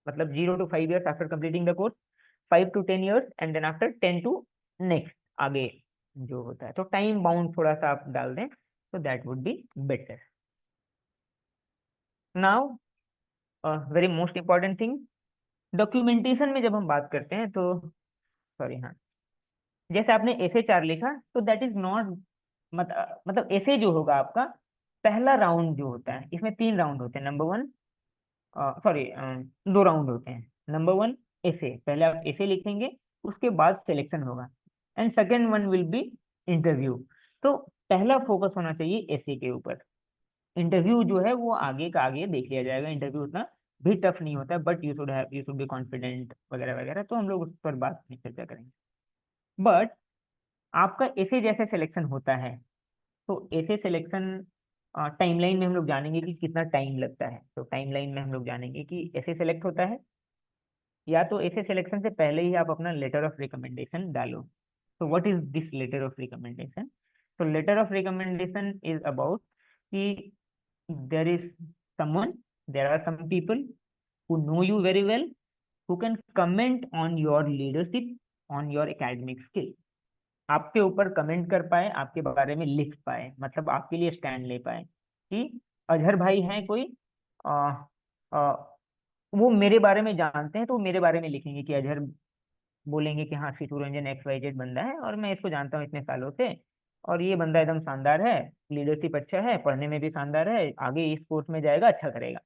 मतलब 0 to 5 years after completing the course, 5 to 10 years, and then after 10 to next आगे जो होता है। तो टाइम बाउंड थोड़ा सा आप डाल दें तो that would be better. Now very most important thing, documentation में जब हम बात करते हैं तो सॉरी हाँ, जैसे आपने ऐसे 4 लिखा तो दैट इज नॉट मतलब ऐसे जो होगा आपका पहला राउंड जो होता है, इसमें 3 राउंड होते हैं। नंबर 1 सॉरी 2 राउंड होते हैं। नंबर 1 ऐसे, पहले आप ऐसे लिखेंगे, उसके बाद सिलेक्शन होगा, and second one will be interview. तो पहला फोकस होना चाहिए ऐसे के ऊपर। इंटरव्यू जो है वो आगे का आगे देख लिया जाएगा, इंटरव्यू उतना भी टफ नहीं होता है, but you should be confident वगैरह वगैरह, तो हम लोग उस पर बात नहीं चर्चा करेंगे। बट आपका ऐसे जैसे सिलेक्शन होता है तो ऐसे सिलेक्शन टाइमलाइन में हम लोग जानेंगे कि कितना टाइम लगता है। तो टाइमलाइन में हम लोग जानेंगे कि ऐसे सिलेक्ट होता है, या तो ऐसे सिलेक्शन से पहले ही आप अपना लेटर ऑफ रिकमेंडेशन डालो। तो what is this letter of recommendation? तो letter of recommendation is about कि there is someone, there are some people who know you very well, who can comment on your leadership, on your academic skill। आपके ऊपर comment कर पाए, आपके बारे में लिख पाए, मतलब आपके लिए स्टैंड ले पाए कि अजहर भाई हैं कोई, आ, आ, वो मेरे बारे में जानते हैं, तो वो मेरे बारे में लिखेंगे कि अजहर बोलेंगे कि हाँ शिशु रंजन XYZ बंदा है और मैं इसको जानता हूँ इतने सालों से, और ये बंदा एकदम शानदार है, लीडरशिप अच्छा है, पढ़ने में भी शानदार है, आगे इस कोर्स में जाएगा अच्छा करेगा।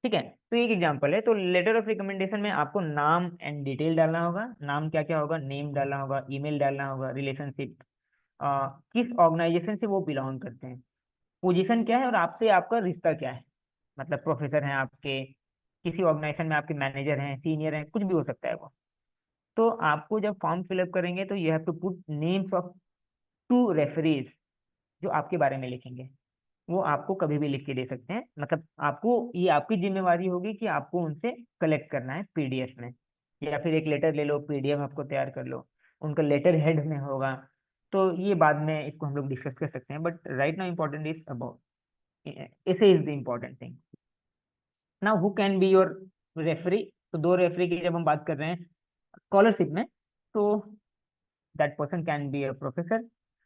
ठीक है, तो एक एग्जांपल है। तो लेटर ऑफ रिकमेंडेशन में आपको नाम एंड डिटेल डालना होगा। नाम क्या क्या होगा? नेम डालना होगा, ईमेल डालना होगा, रिलेशनशिप, किस ऑर्गेनाइजेशन से वो बिलोंग करते हैं, पोजीशन क्या है और आपसे आपका रिश्ता क्या है, मतलब प्रोफेसर हैं आपके, किसी ऑर्गेनाइजेशन में आपके मैनेजर हैं, सीनियर हैं, कुछ भी हो सकता है वो। तो आपको जब फॉर्म फिलअप करेंगे तो you have to put names of 2 referees जो आपके बारे में लिखेंगे। वो आपको कभी भी लिख के दे सकते हैं, मतलब आपको ये आपकी जिम्मेवारी होगी कि आपको उनसे कलेक्ट करना है पीडीएफ में, या फिर एक लेटर ले लो पीडीएफ आपको तैयार कर लो, उनका लेटर हेड में होगा। तो ये बाद में इसको हम लोग डिस्कस कर सकते हैं, but right now important is about, essay is the important thing. Now who can be your referee? तो 2 रेफरी की जब हम बात कर रहे हैं स्कॉलरशिप में, तो that person can be a professor,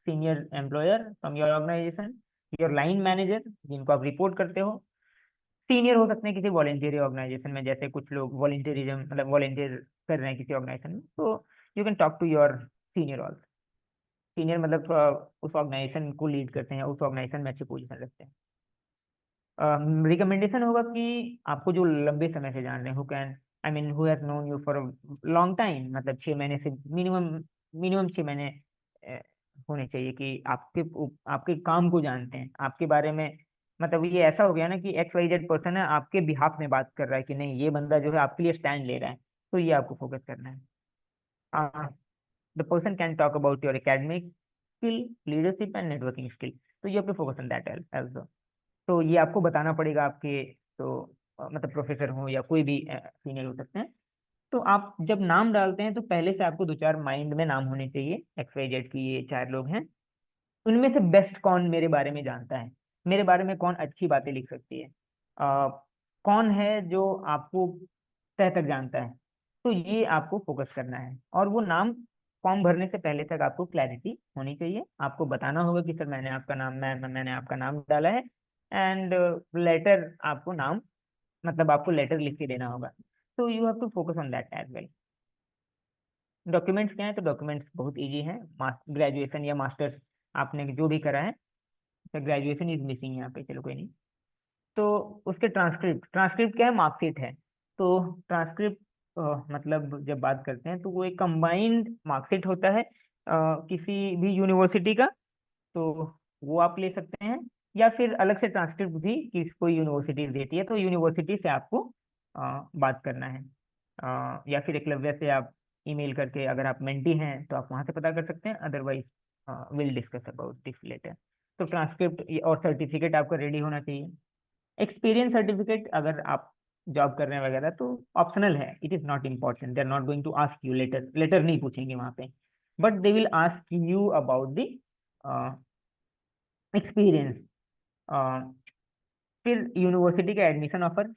senior employer from your organization, your line manager जिनको आप रिपोर्ट करते हो, सीनियर हो सकते हैं किसी वॉलेंटियरी ऑर्गेनाइजेशन में, जैसे कुछ लोग वॉलेंटियरिज्म मतलब वॉलेंटियर कर रहे हैं किसी ऑर्गेनाइजेशन में, तो you can talk to your senior also. Senior मतलब उस ऑर्गेनाइजेशन को लीड करते हैं, उस ऑर्गेनाइजेशन में अच्छी पोजीशन रखते हैं। रिकमेंडेशन होगा कि आपको जो लंबे समय से जान रहे हैं, who can I mean who has known you for long time, मतलब 6 महीने से मिनिमम, मिनिमम 6 महीने अ, होने चाहिए कि आपके आपके काम को जानते हैं, आपके बारे में, मतलब ये ऐसा हो गया ना कि XYZ पर्सन है आपके बिहाफ में बात कर रहा है कि नहीं ये बंदा जो है आपके लिए स्टैंड ले रहा है, तो ये आपको फोकस करना है। The person can talk about your academic skill, leadership and networking skill, तो you have to focus on that also. तो ये आपको बताना पड़ेगा आपके, तो मतलब प्रोफेसर हो या कोई भी सीनियर हो सकते हैं। तो आप जब नाम डालते हैं तो पहले से आपको 2 4 माइंड में नाम होने चाहिए, XYZ की ये 4 लोग हैं, उनमें से बेस्ट कौन मेरे बारे में जानता है, मेरे बारे में कौन अच्छी बातें लिख सकती है, कौन है जो आपको तह तक जानता है। तो ये आपको फोकस करना है, और वो नाम फॉर्म भरने से पहले तक आपको क्लैरिटी होनी चाहिए। आपको बताना होगा कि सर मैंने आपका नाम, मैंने आपका नाम डाला है, एंड लेटर आपको नाम, मतलब आपको लेटर लिख के देना होगा। तो you have to focus on that as well. Documents क्या है? तो डॉक्यूमेंट्स बहुत इजी है। ग्रेजुएशन या मास्टर्स आपने जो भी करा है, तो ग्रेजुएशन इज मिसिंग यहाँ पे, चलो कोई नहीं। तो उसके ट्रांसक्रिप्ट, ट्रांसक्रिप्ट क्या है? मार्कशीट है। तो ट्रांसक्रिप्ट मतलब जब बात करते हैं तो वो एक कंबाइंड मार्कशीट होता है किसी भी यूनिवर्सिटी का, तो वो आप ले सकते हैं, या फिर अलग से ट्रांसक्रिप्ट भी किसी कोई यूनिवर्सिटी देती है, तो यूनिवर्सिटी से आपको बात करना है, या फिर एकलव्य से आप ईमेल करके, अगर आप मेंटी हैं तो आप वहां से पता कर सकते हैं, otherwise will discuss about this letter. तो ट्रांसक्रिप्ट और सर्टिफिकेट आपका रेडी होना चाहिए। एक्सपीरियंस सर्टिफिकेट अगर आप जॉब कर रहे हैं वगैरह तो ऑप्शनल है, it is not important, they are not going to ask you letter, letter नहीं पूछेंगे वहां पे, but they will ask you about the experience. फिर यूनिवर्सिटी का एडमिशन ऑफर,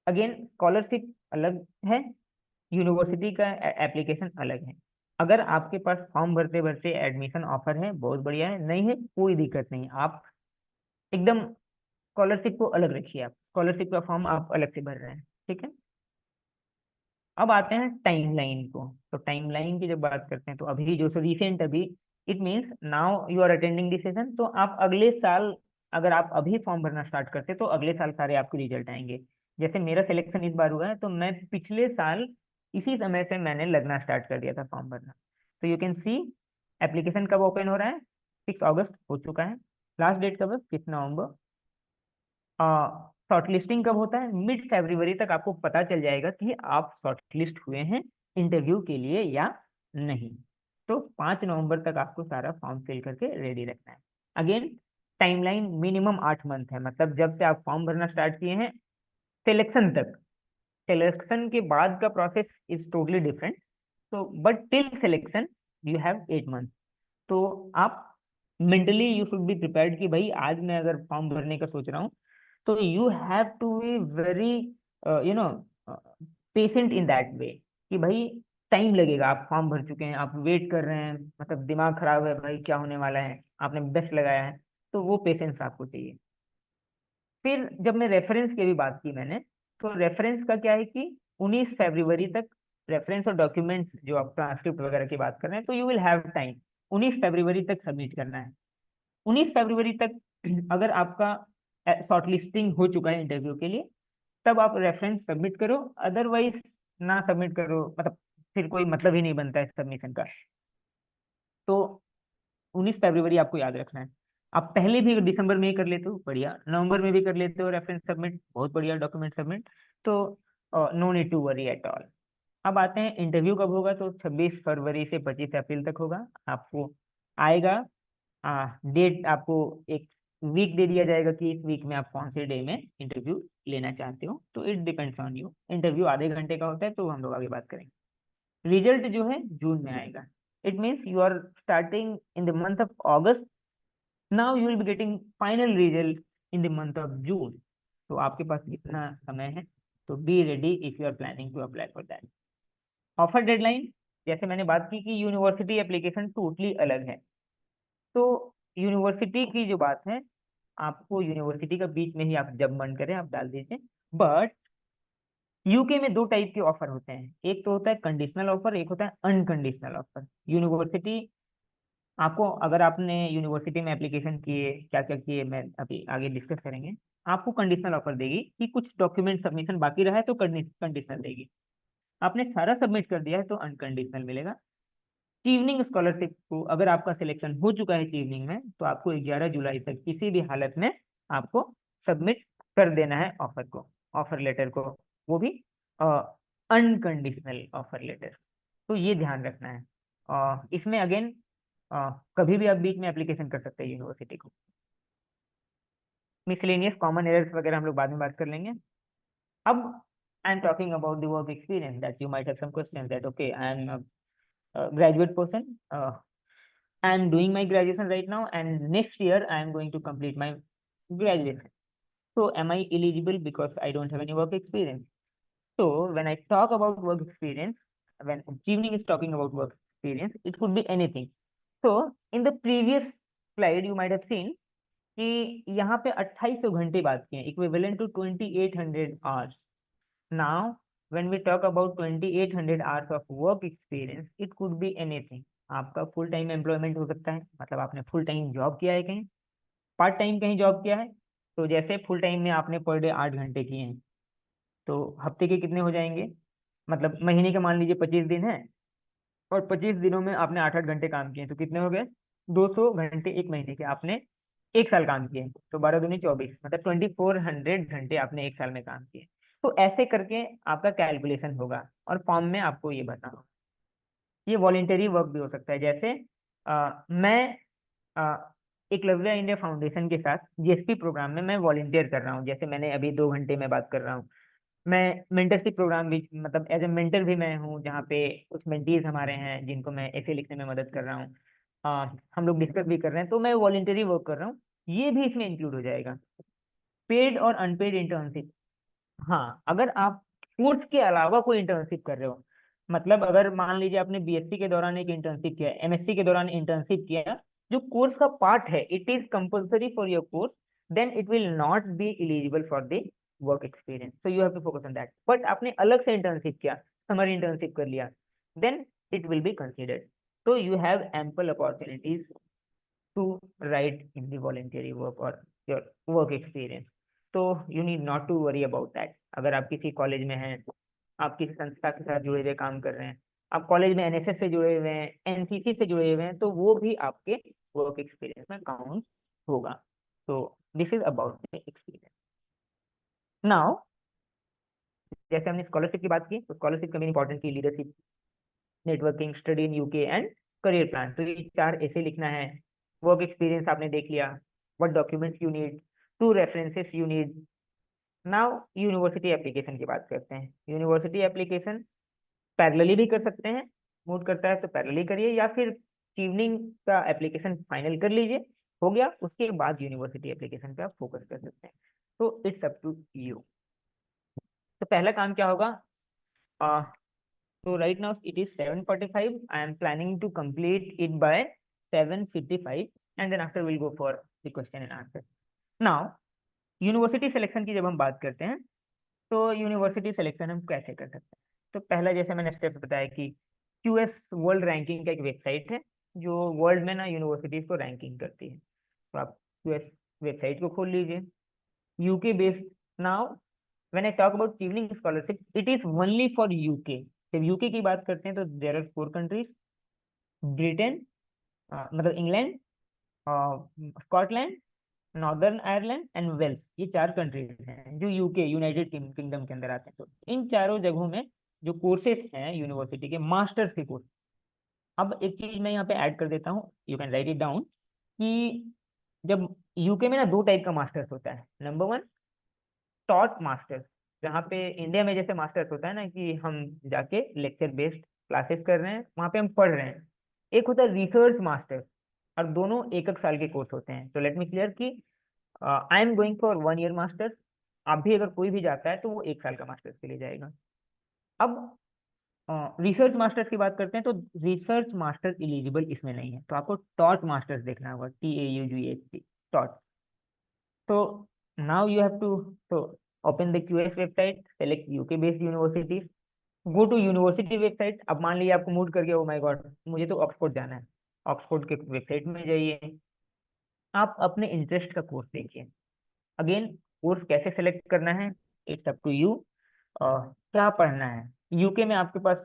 अगेन स्कॉलरशिप अलग है, यूनिवर्सिटी का एप्लीकेशन अलग है। अगर आपके पास फॉर्म भरते भरते एडमिशन ऑफर है, बहुत बढ़िया है, नहीं है कोई दिक्कत नहीं, आप एकदम स्कॉलरशिप को अलग रखिए, आप स्कॉलरशिप का फॉर्म आप अलग से भर रहे हैं, ठीक है। अब आते हैं टाइमलाइन को। तो टाइमलाइन की जब बात करते हैं तो अभी जो रिसेंट अभी, it means now you are attending this session, तो आप अगले साल अगर आप अभी फॉर्म भरना स्टार्ट करते तो अगले साल सारे आपके रिजल्ट आएंगे। जैसे मेरा सिलेक्शन इस बार हुआ है तो मैं पिछले साल इसी समय से मैंने लगना स्टार्ट कर दिया था फॉर्म भरना। तो यू कैन सी एप्लीकेशन कब ओपन हो रहा है, 6 अगस्त हो चुका है, लास्ट डेट कब है, 5 नवंबर। शॉर्टलिस्टिंग कब होता है, मिड फरवरी तक आपको पता चल जाएगा कि आप शॉर्टलिस्ट हुए हैं इंटरव्यू के लिए या नहीं। तो 5 नवंबर तक आपको सारा फॉर्म फिल करके रेडी रखना है। अगेन टाइमलाइन मिनिमम 8 मंथ है, मतलब जब से आप फॉर्म भरना स्टार्ट किए हैं सिलेक्शन तक, सिलेक्शन के बाद का प्रोसेस इज टोटली डिफरेंट। तो but till selection you have 8 month. तो आप mentally you should be prepared कि भाई आज मैं अगर फॉर्म भरने का सोच रहा हूँ तो you have to be very you know patient in that way, कि भाई टाइम लगेगा, आप फॉर्म भर चुके हैं, आप वेट कर रहे हैं, मतलब दिमाग खराब है भाई क्या होने वाला है, आपने बेस्ट लगाया है, तो वो पेशेंस आपको चाहिए। फिर जब मैं रेफरेंस की भी बात की मैंने, तो रेफरेंस का क्या है कि 19 फरवरी तक रेफरेंस और डॉक्यूमेंट्स जो आप ट्रांसक्रिप्ट वगैरह की बात कर रहे हैं तो यू विल हैव टाइम, 19 फरवरी तक सबमिट करना है। 19 फरवरी तक अगर आपका शॉर्टलिस्टिंग हो चुका है इंटरव्यू के लिए तब आप रेफरेंस सबमिट करो, अदरवाइज ना सबमिट करो, मतलब फिर कोई मतलब ही नहीं बनता है सबमिशन का। तो 19 फरवरी आपको याद रखना है। आप पहले भी दिसंबर में ही कर लेते हो बढ़िया, नवंबर में भी कर लेते हो रेफरेंस सबमिट, बहुत बढ़िया, डॉक्यूमेंट सबमिट, तो no need to worry at all. अब आते हैं इंटरव्यू कब होगा, तो 26 फरवरी से 25 अप्रैल तक होगा। आपको आएगा डेट, आपको एक वीक दे दिया जाएगा कि इस वीक में आप कौन से डे में इंटरव्यू लेना चाहते हो, तो it depends on you. Interview आधे घंटे का होता है, तो हम लोग आगे बात करेंगे। रिजल्ट जो है जून में आएगा, it means you are starting in the month of August, now you will be getting final result in the month of June. तो आपके पास कितना समय है, तो be ready if you are planning to apply for that. Offer deadline, जैसे मैंने बात की कि यूनिवर्सिटी एप्लीकेशन टोटली अलग है, तो यूनिवर्सिटी की जो बात है, आपको यूनिवर्सिटी का बीच में ही आप जब मन करे आप डाल दीजिए। बट यूके में दो टाइप के ऑफर होते हैं, एक तो होता है कंडीशनल ऑफर, एक होता है अनकंडीशनल ऑफर। यूनिवर्सिटी आपको, अगर आपने यूनिवर्सिटी में एप्लीकेशन किए, क्या क्या किए, मैं अभी आगे डिस्कस करेंगे, आपको कंडीशनल ऑफर देगी कि कुछ डॉक्यूमेंट सबमिशन बाकी रहा है तो कंडीशनल देगी, आपने सारा सबमिट कर दिया है तो अनकंडीशनल मिलेगा। चीवनिंग स्कॉलरशिप को अगर आपका सिलेक्शन हो चुका है चीवनिंग में, तो आपको 11 जुलाई तक किसी भी हालत में आपको सबमिट कर देना है ऑफर को, ऑफर लेटर को, वो भी अनकंडीशनल ऑफर लेटर। तो ये ध्यान रखना है। इसमें अगेन कभी भी आप बीच में एप्लीकेशन कर सकते हैं यूनिवर्सिटी को। मिसलेनियस कॉमन एरर्स वगैरह हम लोग बाद में बात कर लेंगे। अब I am talking about the work experience, that you might have some question, that okay I am graduate person, I am doing my graduation right now and next year I am going to complete my graduation, so am I eligible because I don't have any work experience? So when I talk about work experience, when Jeevning is talking about work experience, it could be anything. So in the previous slide you might have seen कि यहाँ पे 2800 घंटे बात किए, equivalent to 2800 hours. Now, when we talk about 2800 hours of work experience, it could be anything. आपका full time employment हो सकता है, मतलब आपने फुल टाइम जॉब किया है कहीं, पार्ट टाइम कहीं जॉब किया है। तो जैसे फुल टाइम में आपने पर डे 8 घंटे किए हैं, तो हफ्ते के कितने हो जाएंगे, मतलब महीने के मान लीजिए 25 दिन है, और 25 दिनों में आपने 8 8 घंटे काम किए, तो कितने हो गए, 200 घंटे एक महीने के आपने एक साल काम किए, तो 12 दूनी 24, मतलब 2400 घंटे आपने एक साल में काम किए। तो ऐसे करके आपका कैलकुलेशन होगा और फॉर्म में आपको ये बताना होगा। ये वॉलेंटरी वर्क भी हो सकता है, जैसे मैं एकलव्य इंडिया फाउंडेशन के साथ जीएसपी प्रोग्राम में मैं वॉलंटियर कर रहा हूँ। जैसे मैंने अभी 2 घंटे में बात कर रहा हूँ, मैं मेंटरशिप प्रोग्राम भी, मतलब एज ए मेंटर भी मैं हूँ, जहाँ पे कुछ मेंटीज हमारे हैं जिनको मैं ऐसे लिखने में मदद कर रहा हूँ। हम लोग डिस्कस भी कर रहे हैं, तो मैं वॉलंटरी वर्क कर रहा हूँ, ये भी इसमें इंक्लूड हो जाएगा। पेड और अनपेड इंटर्नशिप, हाँ, अगर आप कोर्स के अलावा कोई इंटर्नशिप कर रहे हो, मतलब अगर मान लीजिए आपने बीएससी के दौरान एक इंटर्नशिप किया, एमएससी के दौरान इंटर्नशिप किया, जो कोर्स का पार्ट है, it is compulsory for your course, then it will not be eligible for the work experience, so you have to focus on that. But आपने अलग से इंटर्नशिप किया, समर इंटर्नशिप कर लिया, then it will be considered. तो you have ample opportunities to write in the voluntary work or your work experience, तो you need not to worry about that। अगर आप किसी कॉलेज में हैं, आप किसी संस्था के साथ जुड़े हुए काम कर रहे हैं, आप कॉलेज में एनएसएस से जुड़े हुए हैं, एनसीसी से जुड़े हुए हैं, तो वो भी आपके वर्क एक्सपीरियंस में काउंट होगा। तो this is about the experience. Now, जैसे हमने स्कॉलरशिप की बात की, तो स्कॉलरशिप का भी इंपॉर्टेंट की leadership, networking, study in UK and career plan, तो ये 4 ऐसे लिखना है। वर्क एक्सपीरियंस आपने देख लिया, what documents you need, 2 references you need. Now university application की बात करते हैं। यूनिवर्सिटी एप्लीकेशन पैरेलली भी कर सकते हैं, मूड करता है तो पैरेलली करिए, या फिर इवनिंग का एप्लीकेशन फाइनल कर लीजिए, हो गया, उसके बाद यूनिवर्सिटी एप्लीकेशन पे आप फोकस कर सकते हैं। तो इट्स अप टू यू। तो पहला काम क्या होगा? So right now it is 7:45. I am planning to complete it by 7:55, and then after we'll go for the question and answer. Now, university selection की जब हम बात करते हैं, तो यूनिवर्सिटी सिलेक्शन हम कैसे कर सकते हैं? तो पहला, जैसे मैंने स्टेप बताया कि क्यूएस वर्ल्ड रैंकिंग का एक वेबसाइट है, जो वर्ल्ड में ना यूनिवर्सिटीज को रैंकिंग करती है। तो आप क्यूएस वेबसाइट को खोल लीजिए, UK based. Now when I talk about Chevening scholarship, it is only for UK. जब यूके की बात करते हैं तो देयर आर 4 कंट्रीज, ब्रिटेन, मतलब England, Scotland, Northern Ireland and Wales, ये 4 कंट्रीज हैं जो यूके, यूनाइटेड किंगडम के अंदर आते हैं। तो इन चारों जगहों में जो कोर्सेज हैं यूनिवर्सिटी के, मास्टर्स के कोर्स। अब एक चीज मैं यहाँ पे ऐड कर देता हूँ, you can write it down, कि जब यूके में ना 2 टाइप का मास्टर्स होता है। नंबर 1, टॉट मास्टर्स, जहाँ पे इंडिया में जैसे मास्टर्स होता है ना, कि हम जाके लेक्चर बेस्ड क्लासेस कर रहे हैं, वहाँ पे हम पढ़ रहे हैं। एक होता है रिसर्च मास्टर्स, और दोनों 1-1 साल के कोर्स होते हैं। तो लेट मी क्लियर कि I am going for 1 year masters. आप भी, अगर कोई भी जाता है तो वो 1 साल का मास्टर्स के लिए जाएगा। अब रिसर्च मास्टर्स की बात करते हैं, तो रिसर्च मास्टर्स एलिजिबल इसमें नहीं है, तो आपको टॉट मास्टर्स देखना होगा, TAUGHT, taught. So now you have to open the QS website, select UK based universities, go to university website। अब मान लीजिए आपको मूड कर गया, ओ माय गॉड मुझे तो ऑक्सफोर्ड जाना है, ऑक्सफोर्ड के वेबसाइट में जाइए, आप अपने इंटरेस्ट का कोर्स देखिए। अगेन, कोर्स कैसे सेलेक्ट करना है, इट्स अप टू यू। क्या पढ़ना है, यूके में आपके पास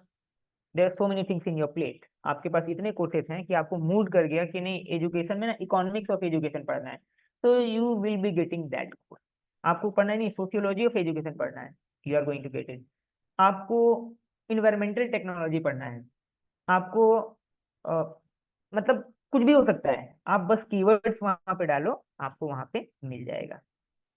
there are so many things in your plate, आपके पास इतने कोर्सेज हैं कि आपको मूड कर गया कि नहीं, एजुकेशन में ना इकोनॉमिक्स ऑफ एजुकेशन पढ़ना है, तो you will be getting that course. आपको पढ़ना है नहीं, सोशियोलॉजी ऑफ एजुकेशन पढ़ना है, you are going to get it. आपको इन्वायरमेंटल टेक्नोलॉजी पढ़ना है, आपको मतलब कुछ भी हो सकता है, आप बस कीवर्ड्स वहां पे डालो, आपको वहां पे मिल जाएगा।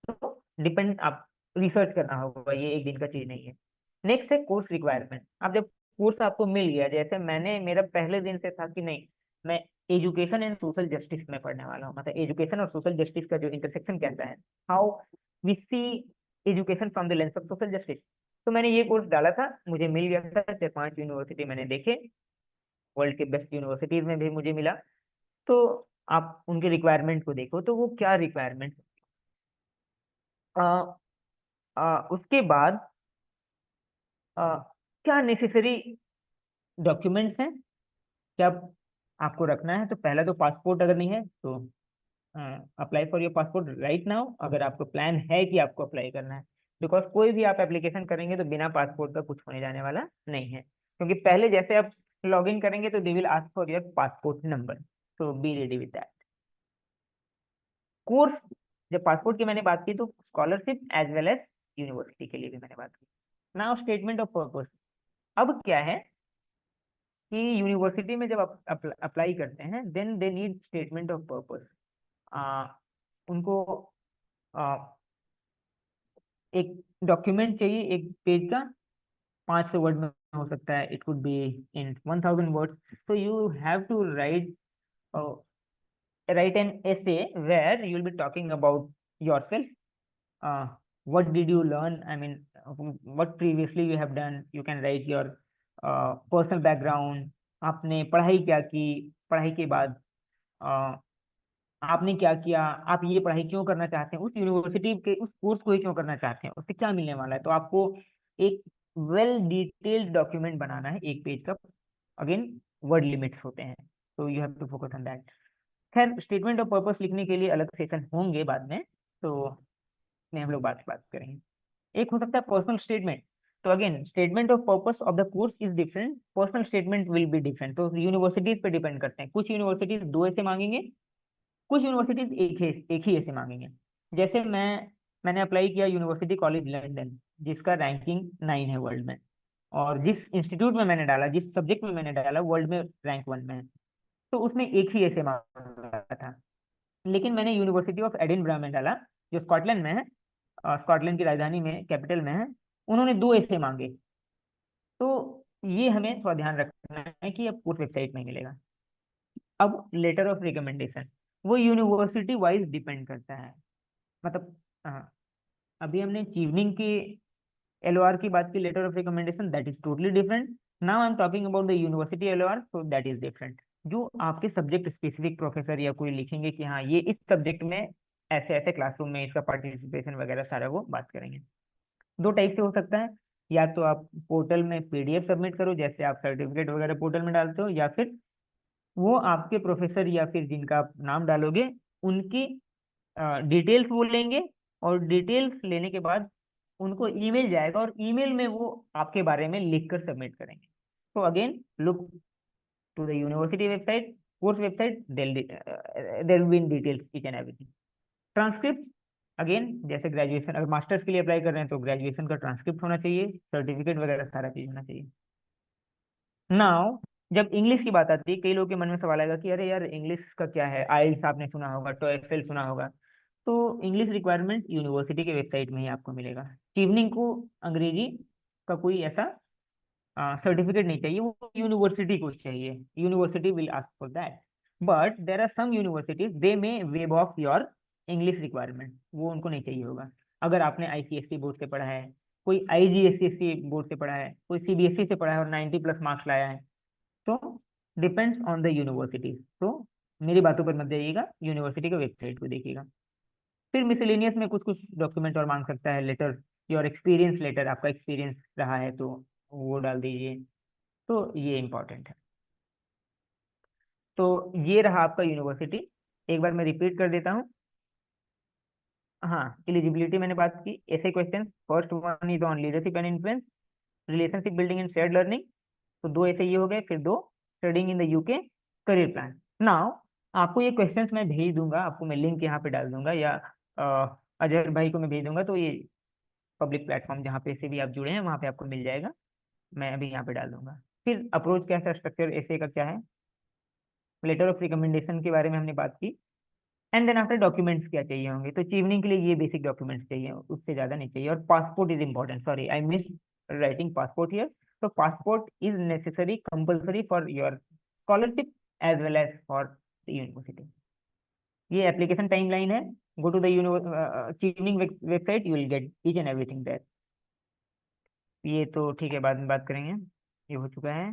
तो डिपेंड, आप रिसर्च करना होगा, ये एक दिन का चीज नहीं है। नेक्स्ट है कोर्स रिक्वायरमेंट। अब जब कोर्स आपको मिल गया, जैसे मैंने, मेरा पहले दिन से था कि नहीं, मैं एजुकेशन एंड सोशल जस्टिस में पढ़ने वाला हूँ, मतलब एजुकेशन और सोशल जस्टिस का जो इंटरसेक्शन कैसा है, how we see education from the lens of social justice. तो मैंने ये कोर्स डाला था, मुझे मिल गया था, 4-5 यूनिवर्सिटी मैंने देखे, वर्ल्ड के बेस्ट यूनिवर्सिटीज में भी मुझे मिला। तो आप उनके रिक्वायरमेंट को देखो, तो वो क्या रिक्वायरमेंट, उसके बाद क्या नेसेसरी डॉक्यूमेंट्स हैं, क्या आपको रखना है। तो पहला तो पासपोर्ट, अगर नहीं है तो apply for your passport right now, अगर आपको प्लान है कि आपको अप्लाई करना है, बिकॉज कोई भी आप एप्लीकेशन करेंगे तो बिना पासपोर्ट का कुछ होने जाने वाला नहीं है, क्योंकि पहले जैसे आप लॉग इन करेंगे तो they will ask for your passport number, so be ready with that. Course, जब पासपोर्ट की मैंने बात की, तो scholarship as well as university के लिए भी मैंने बात की। Now statement of purpose. अब क्या है कि यूनिवर्सिटी में जब आप अप्लाई करते हैं, then they need statement of purpose. उनको आ, एक डॉक्यूमेंट चाहिए एक पेज का, 500 वर्ड में हो सकता है, it could be in 1000 words. So you have to write an essay where you will be talking about yourself. uh, what did you learn, I mean, what previously you have done. You can write your personal background. आपने पढ़ाई क्या की, पढ़ाई के बाद आपने क्या किया, आप ये पढ़ाई क्यों करना चाहते हैं, उस यूनिवर्सिटी के उस कोर्स को ही क्यों करना चाहते हैं, उससे क्या मिलने वाला है. तो आपको एक वेल डिटेल्ड डॉक्यूमेंट बनाना है एक पेज का. अगेन, वर्ड लिमिट्स होते हैं, तो you have to focus on that. खैर, स्टेटमेंट ऑफ पर्पस लिखने के लिए अलग सेशन होंगे बाद में, तो में हम लोग बात करेंगे. एक हो सकता है पर्सनल स्टेटमेंट. तो again, statement of purpose of the course is different, personal statement will be different. तो यूनिवर्सिटीज पे डिपेंड करते हैं. कुछ यूनिवर्सिटीज 2 ऐसे मांगेंगे, कुछ यूनिवर्सिटीज एक ही ऐसे मांगेंगे. जैसे मैंने अप्लाई किया यूनिवर्सिटी कॉलेज लंदन, जिसका रैंकिंग 9 है वर्ल्ड में, और जिस इंस्टीट्यूट में मैंने डाला, जिस सब्जेक्ट में मैंने डाला, वर्ल्ड में रैंक 1 में है. तो उसमें एक ही ऐसे मांगा था. लेकिन मैंने यूनिवर्सिटी ऑफ एडिनबरा में डाला, जो स्कॉटलैंड में है, स्कॉटलैंड की राजधानी में, कैपिटल में है. उन्होंने 2 ऐसे मांगे. तो ये हमें थोड़ा ध्यान रखना है कि अब उस वेबसाइट में मिलेगा. अब लेटर ऑफ रिकमेंडेशन, वो यूनिवर्सिटी वाइज डिपेंड करता है. मतलब, हाँ, अभी हमने चीवनिंग की एलओआर की बात की, letter of recommendation, that is totally different. Now I am talking about the university LOR, so that is different. जो आपके सब्जेक्ट स्पेसिफिक प्रोफेसर या कोई लिखेंगे कि हाँ ये इस सब्जेक्ट में ऐसे ऐसे क्लासरूम में इसका पार्टिसिपेशन वगैरह सारा वो बात करेंगे. 2 टाइप से हो सकता है. या तो आप पोर्टल में पीडीएफ सबमिट करो, जैसे आप सर्टिफिकेट वगैरह पोर्टल में डालते हो, या फिर वो आपके प्रोफेसर या फिर जिनका आप नाम डालोगे, उनकी डिटेल्स वो लेंगे, और डिटेल्स लेने के बाद उनको ईमेल जाएगा, और ईमेल में वो आपके बारे में लिख कर सबमिट करेंगे. तो again, look to the university website, course website, there will be in details each and everything. Transcript, again, जैसे ग्रेजुएशन, अगर मास्टर्स के लिए अप्लाई कर रहे हैं तो ग्रेजुएशन का ट्रांसक्रिप्ट होना चाहिए, सर्टिफिकेट वगैरह सारा चीज होना चाहिए. नाउ, जब इंग्लिश की बात आती है, कई लोगों के मन में सवाल आएगा कि अरे यार, इंग्लिश का क्या है, आइल्स आपने सुना होगा, टोएफल सुना होगा. तो इंग्लिश रिक्वायरमेंट यूनिवर्सिटी के वेबसाइट में ही आपको मिलेगा. इवनिंग को अंग्रेजी का कोई ऐसा सर्टिफिकेट नहीं चाहिए, वो यूनिवर्सिटी को चाहिए. University will ask for that. But there are some universities, they may waive off your English requirement, वो उनको नहीं चाहिए होगा. अगर आपने आईसीएससी बोर्ड से पढ़ा है, कोई आईजीएससी बोर्ड से पढ़ा है, कोई सीबीएसई से पढ़ा है और 90+ मार्क्स लाया है, तो डिपेंड्स ऑन द यूनिवर्सिटी. तो मेरी बातों पर मत जाइएगा, यूनिवर्सिटी के वेबसाइट को देखिएगा. फिर मिसलेनियस में कुछ कुछ डॉक्यूमेंट और मांग सकता है. लेटर, योर एक्सपीरियंस लेटर, आपका एक्सपीरियंस रहा है तो वो डाल दीजिए. तो ये इंपॉर्टेंट है. तो ये रहा आपका यूनिवर्सिटी. एक बार मैं रिपीट कर देता हूँ. हाँ, एलिजिबिलिटी मैंने बात की. ऐसे question, first one is on leadership and influence, relationship building and shared learning. तो 2 ऐसे ये हो गए. फिर 2, studying in the UK, career plan. Now, आपको ये क्वेश्चंस मैं भेज दूंगा, आपको मैं लिंक यहाँ पे डाल दूंगा, या अजहर भाई को मैं भेज दूंगा. तो ये पब्लिक प्लेटफॉर्म जहाँ पे से भी आप जुड़े हैं वहाँ पे आपको मिल जाएगा. मैं अभी यहाँ पे डाल दूंगा. फिर अप्रोच कैसा, स्ट्रक्चर ऐसे का क्या है, लेटर ऑफ रिकमेंडेशन के बारे में हमने बात की. एंड देन आफ्टर, डॉक्यूमेंट्स क्या चाहिए होंगे. तो चीवनिंग के लिए ये बेसिक डॉक्यूमेंट्स चाहिए, उससे ज्यादा नहीं चाहिए. और passport is important. Sorry, I miss writing passport here. तो passport is necessary, compulsory for your scholarship as well as for the university. ये एप्लीकेशन टाइमलाइन है. Go to the Chevening website, you will get each and everything there. ये तो ठीक है, बाद में बात करेंगे. ये हो चुका है.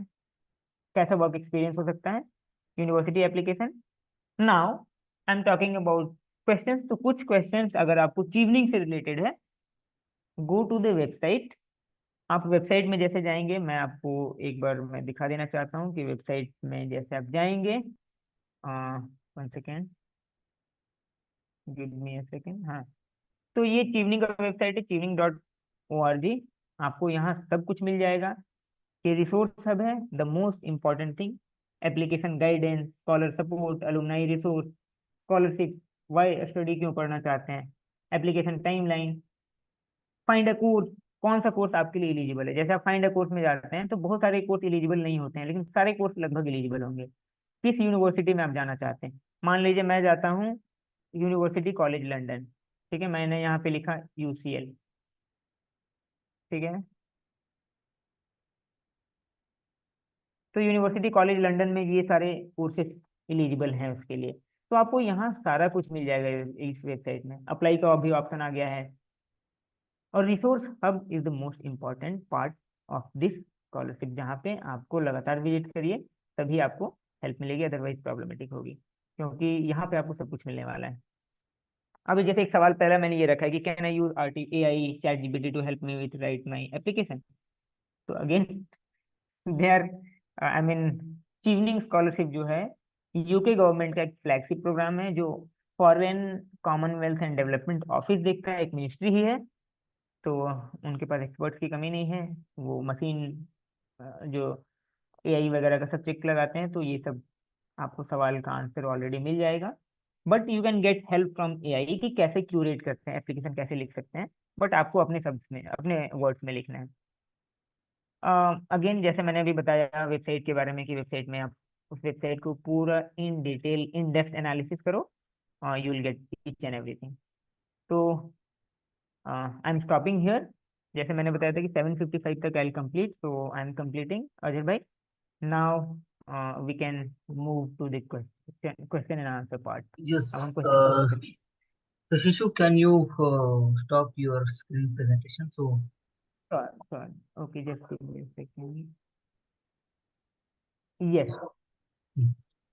कैसा वर्क एक्सपीरियंस हो सकता है, university application. Now I am talking about questions. तो कुछ क्वेश्चंस अगर आपको चीवनिंग से रिलेटेड है, गो टू द वेबसाइट. आप वेबसाइट में जैसे जाएंगे, मैं आपको एक बार मैं दिखा देना चाहता हूँ कि वेबसाइट में जैसे आप जाएंगे, 1 second, give me a second. हाँ, तो ये चीवनिंग का वेबसाइट है, chevening.org. आपको यहाँ सब कुछ मिल जाएगा. ये रिसोर्स हब है, the most important thing. Application guidance, scholar support, alumni resource, scholarship, why study क्यों पढ़ना चाहते हैं, application timeline, find a course, कौन सा कोर्स आपके लिए एलिजिबल है. जैसे आप फाइंड अ कोर्स में जाते हैं तो बहुत सारे कोर्स एलिजिबल नहीं होते हैं, लेकिन सारे कोर्स लगभग एलिजिबल होंगे. किस यूनिवर्सिटी में आप जाना चाहते हैं. मान लीजिए मैं जाता हूँ यूनिवर्सिटी कॉलेज लंदन, ठीक है, मैंने यहाँ पे लिखा UCL, ठीक है। तो यूनिवर्सिटी कॉलेज लंदन में ये सारे कोर्सेज एलिजिबल हैं उसके लिए। तो आपको यहाँ सारा कुछ मिल जाएगा इस वेबसाइट में। अप्लाई का अभी ऑप्शन आ गया है। और resource hub is the most important part of this scholarship, जहाँ पे आपको लगातार विजिट करिए तभी आपको हेल्प मिलेगी, अदरवाइज प्रॉब्लमेटिक होगी, क्योंकि यहाँ पे आपको सब कुछ मिलने वाला है। अभी जैसे एक सवाल पहला मैंने ये रखा है कि can I use AI chat GPT to help me with write my application. तो again they are, I mean, Chevening scholarship जो है यूके गवर्नमेंट का एक फ्लैगशिप प्रोग्राम है, जो foreign Commonwealth and development office देखता है, एक मिनिस्ट्री ही है। तो उनके पास एक्सपर्ट्स की कमी नहीं है, वो मशीन जो AI वगैरह का सब चेक लगाते हैं। तो ये सब आपको सवाल का आंसर ऑलरेडी मिल जाएगा। But you can get help from AI कि कैसे क्यूरेट करते हैं, एप्लीकेशन कैसे लिख सकते हैं, बट आपको अपने शब्द में, अपने वर्ड्स में लिखना है। अगेन जैसे मैंने अभी बताया वेबसाइट के बारे में कि वेबसाइट में आप उस वेबसाइट को पूरा in detail in depth analysis करो, you will get each and everything. तो आई एम स्टॉपिंग हियर। जैसे मैंने बताया था कि 7:55 तक I complete, so I am completing Ajay भाई। Now we can move to the question and answer part. अब हम Yes. क्वेश्चन कर सकते हैं। So Shishu, can you stop your screen presentation? So, Sure, sure. Okay, just give me a second. Yes.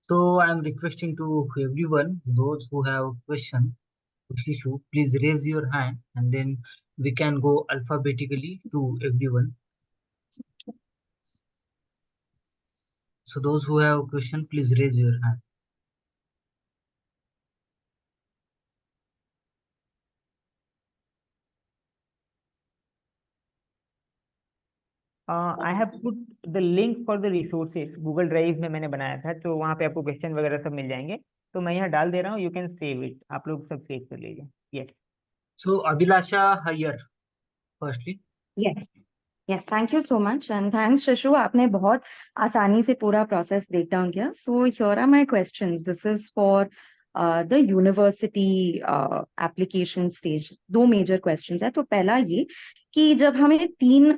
so I'm requesting to everyone, those who have question to Shishu, please raise your hand, and then we can go alphabetically to everyone. So those who have question, please raise your hand. I have put the link for the resources Google drive में मैंने बनाया था, तो वहाँ पे आपको question वगैरह सब मिल जाएंगे। तो मैं यहाँ डाल दे रहा हूँ, यू कैन सेव इट, आप लोग सब सेव कर लीजिए। Yes. So Abhilasha Haiyer, firstly. Yes yes, thank you so much and thanks शिशु, आपने बहुत आसानी से पूरा प्रोसेस ब्रेक डाउन किया। So here are my questions, this is for the university application stage. दो मेजर क्वेश्चंस है। तो पहला ये कि जब हमें तीन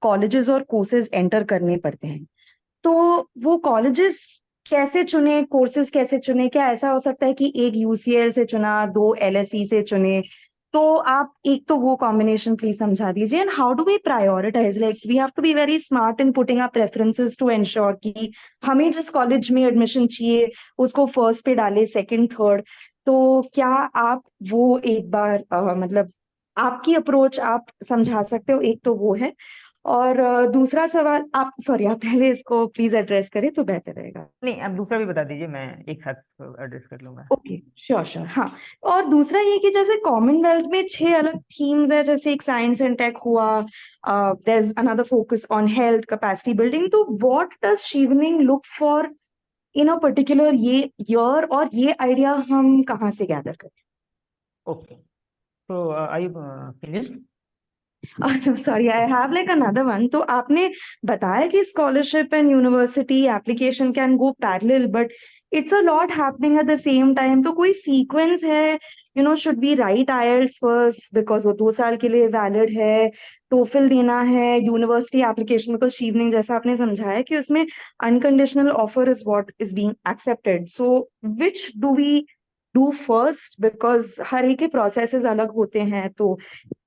कॉलेजेस और कोर्सेज एंटर करने पड़ते हैं, तो वो कॉलेजेस कैसे चुने, कोर्सेज कैसे चुने? क्या ऐसा हो सकता है कि एक यूसीएल से चुना, दो एलएसई से चुने? तो आप एक तो वो कॉम्बिनेशन प्लीज समझा दीजिए। And how do we prioritise, like we have to be very smart in putting up preferences to ensure कि हमें जिस कॉलेज में एडमिशन चाहिए उसको फर्स्ट पे डाले, सेकंड, थर्ड। तो क्या आप वो एक बार मतलब आपकी अप्रोच आप समझा सकते हो? एक तो वो है। और दूसरा सवाल, आप सॉरी, आप पहले इसको प्लीज एड्रेस करें तो बेहतर रहेगा। नहीं, आप दूसरा भी बता दीजिए, मैं एक साथ एड्रेस कर लूंगा। ओके, श्योर श्योर, हाँ। और दूसरा ये कि जैसे कॉमनवेल्थ में 6 अलग थीम्स है, जैसे एक साइंस एंड टेक हुआ, there is another focus on health, capacity building. तो what does Chevening look for in a particular ये ईयर, और ये आइडिया हम कहाँ से गैदर करें? ओके, तो I finished. Sorry, I have like another one. तो आपने बताया कि scholarship and university application can go parallel, but it's a lot happening at the same time. तो कोई सीक्वेंस है? Should be right IELTS first because वो 2 साल के लिए वैलिड है, टोफिल देना है, यूनिवर्सिटी एप्लीकेशन बिकॉज शीवनिंग जैसा आपने समझाया कि उसमें unconditional offer is what is being accepted. So which do we do first, because हर एक के प्रोसेसेस अलग होते हैं। तो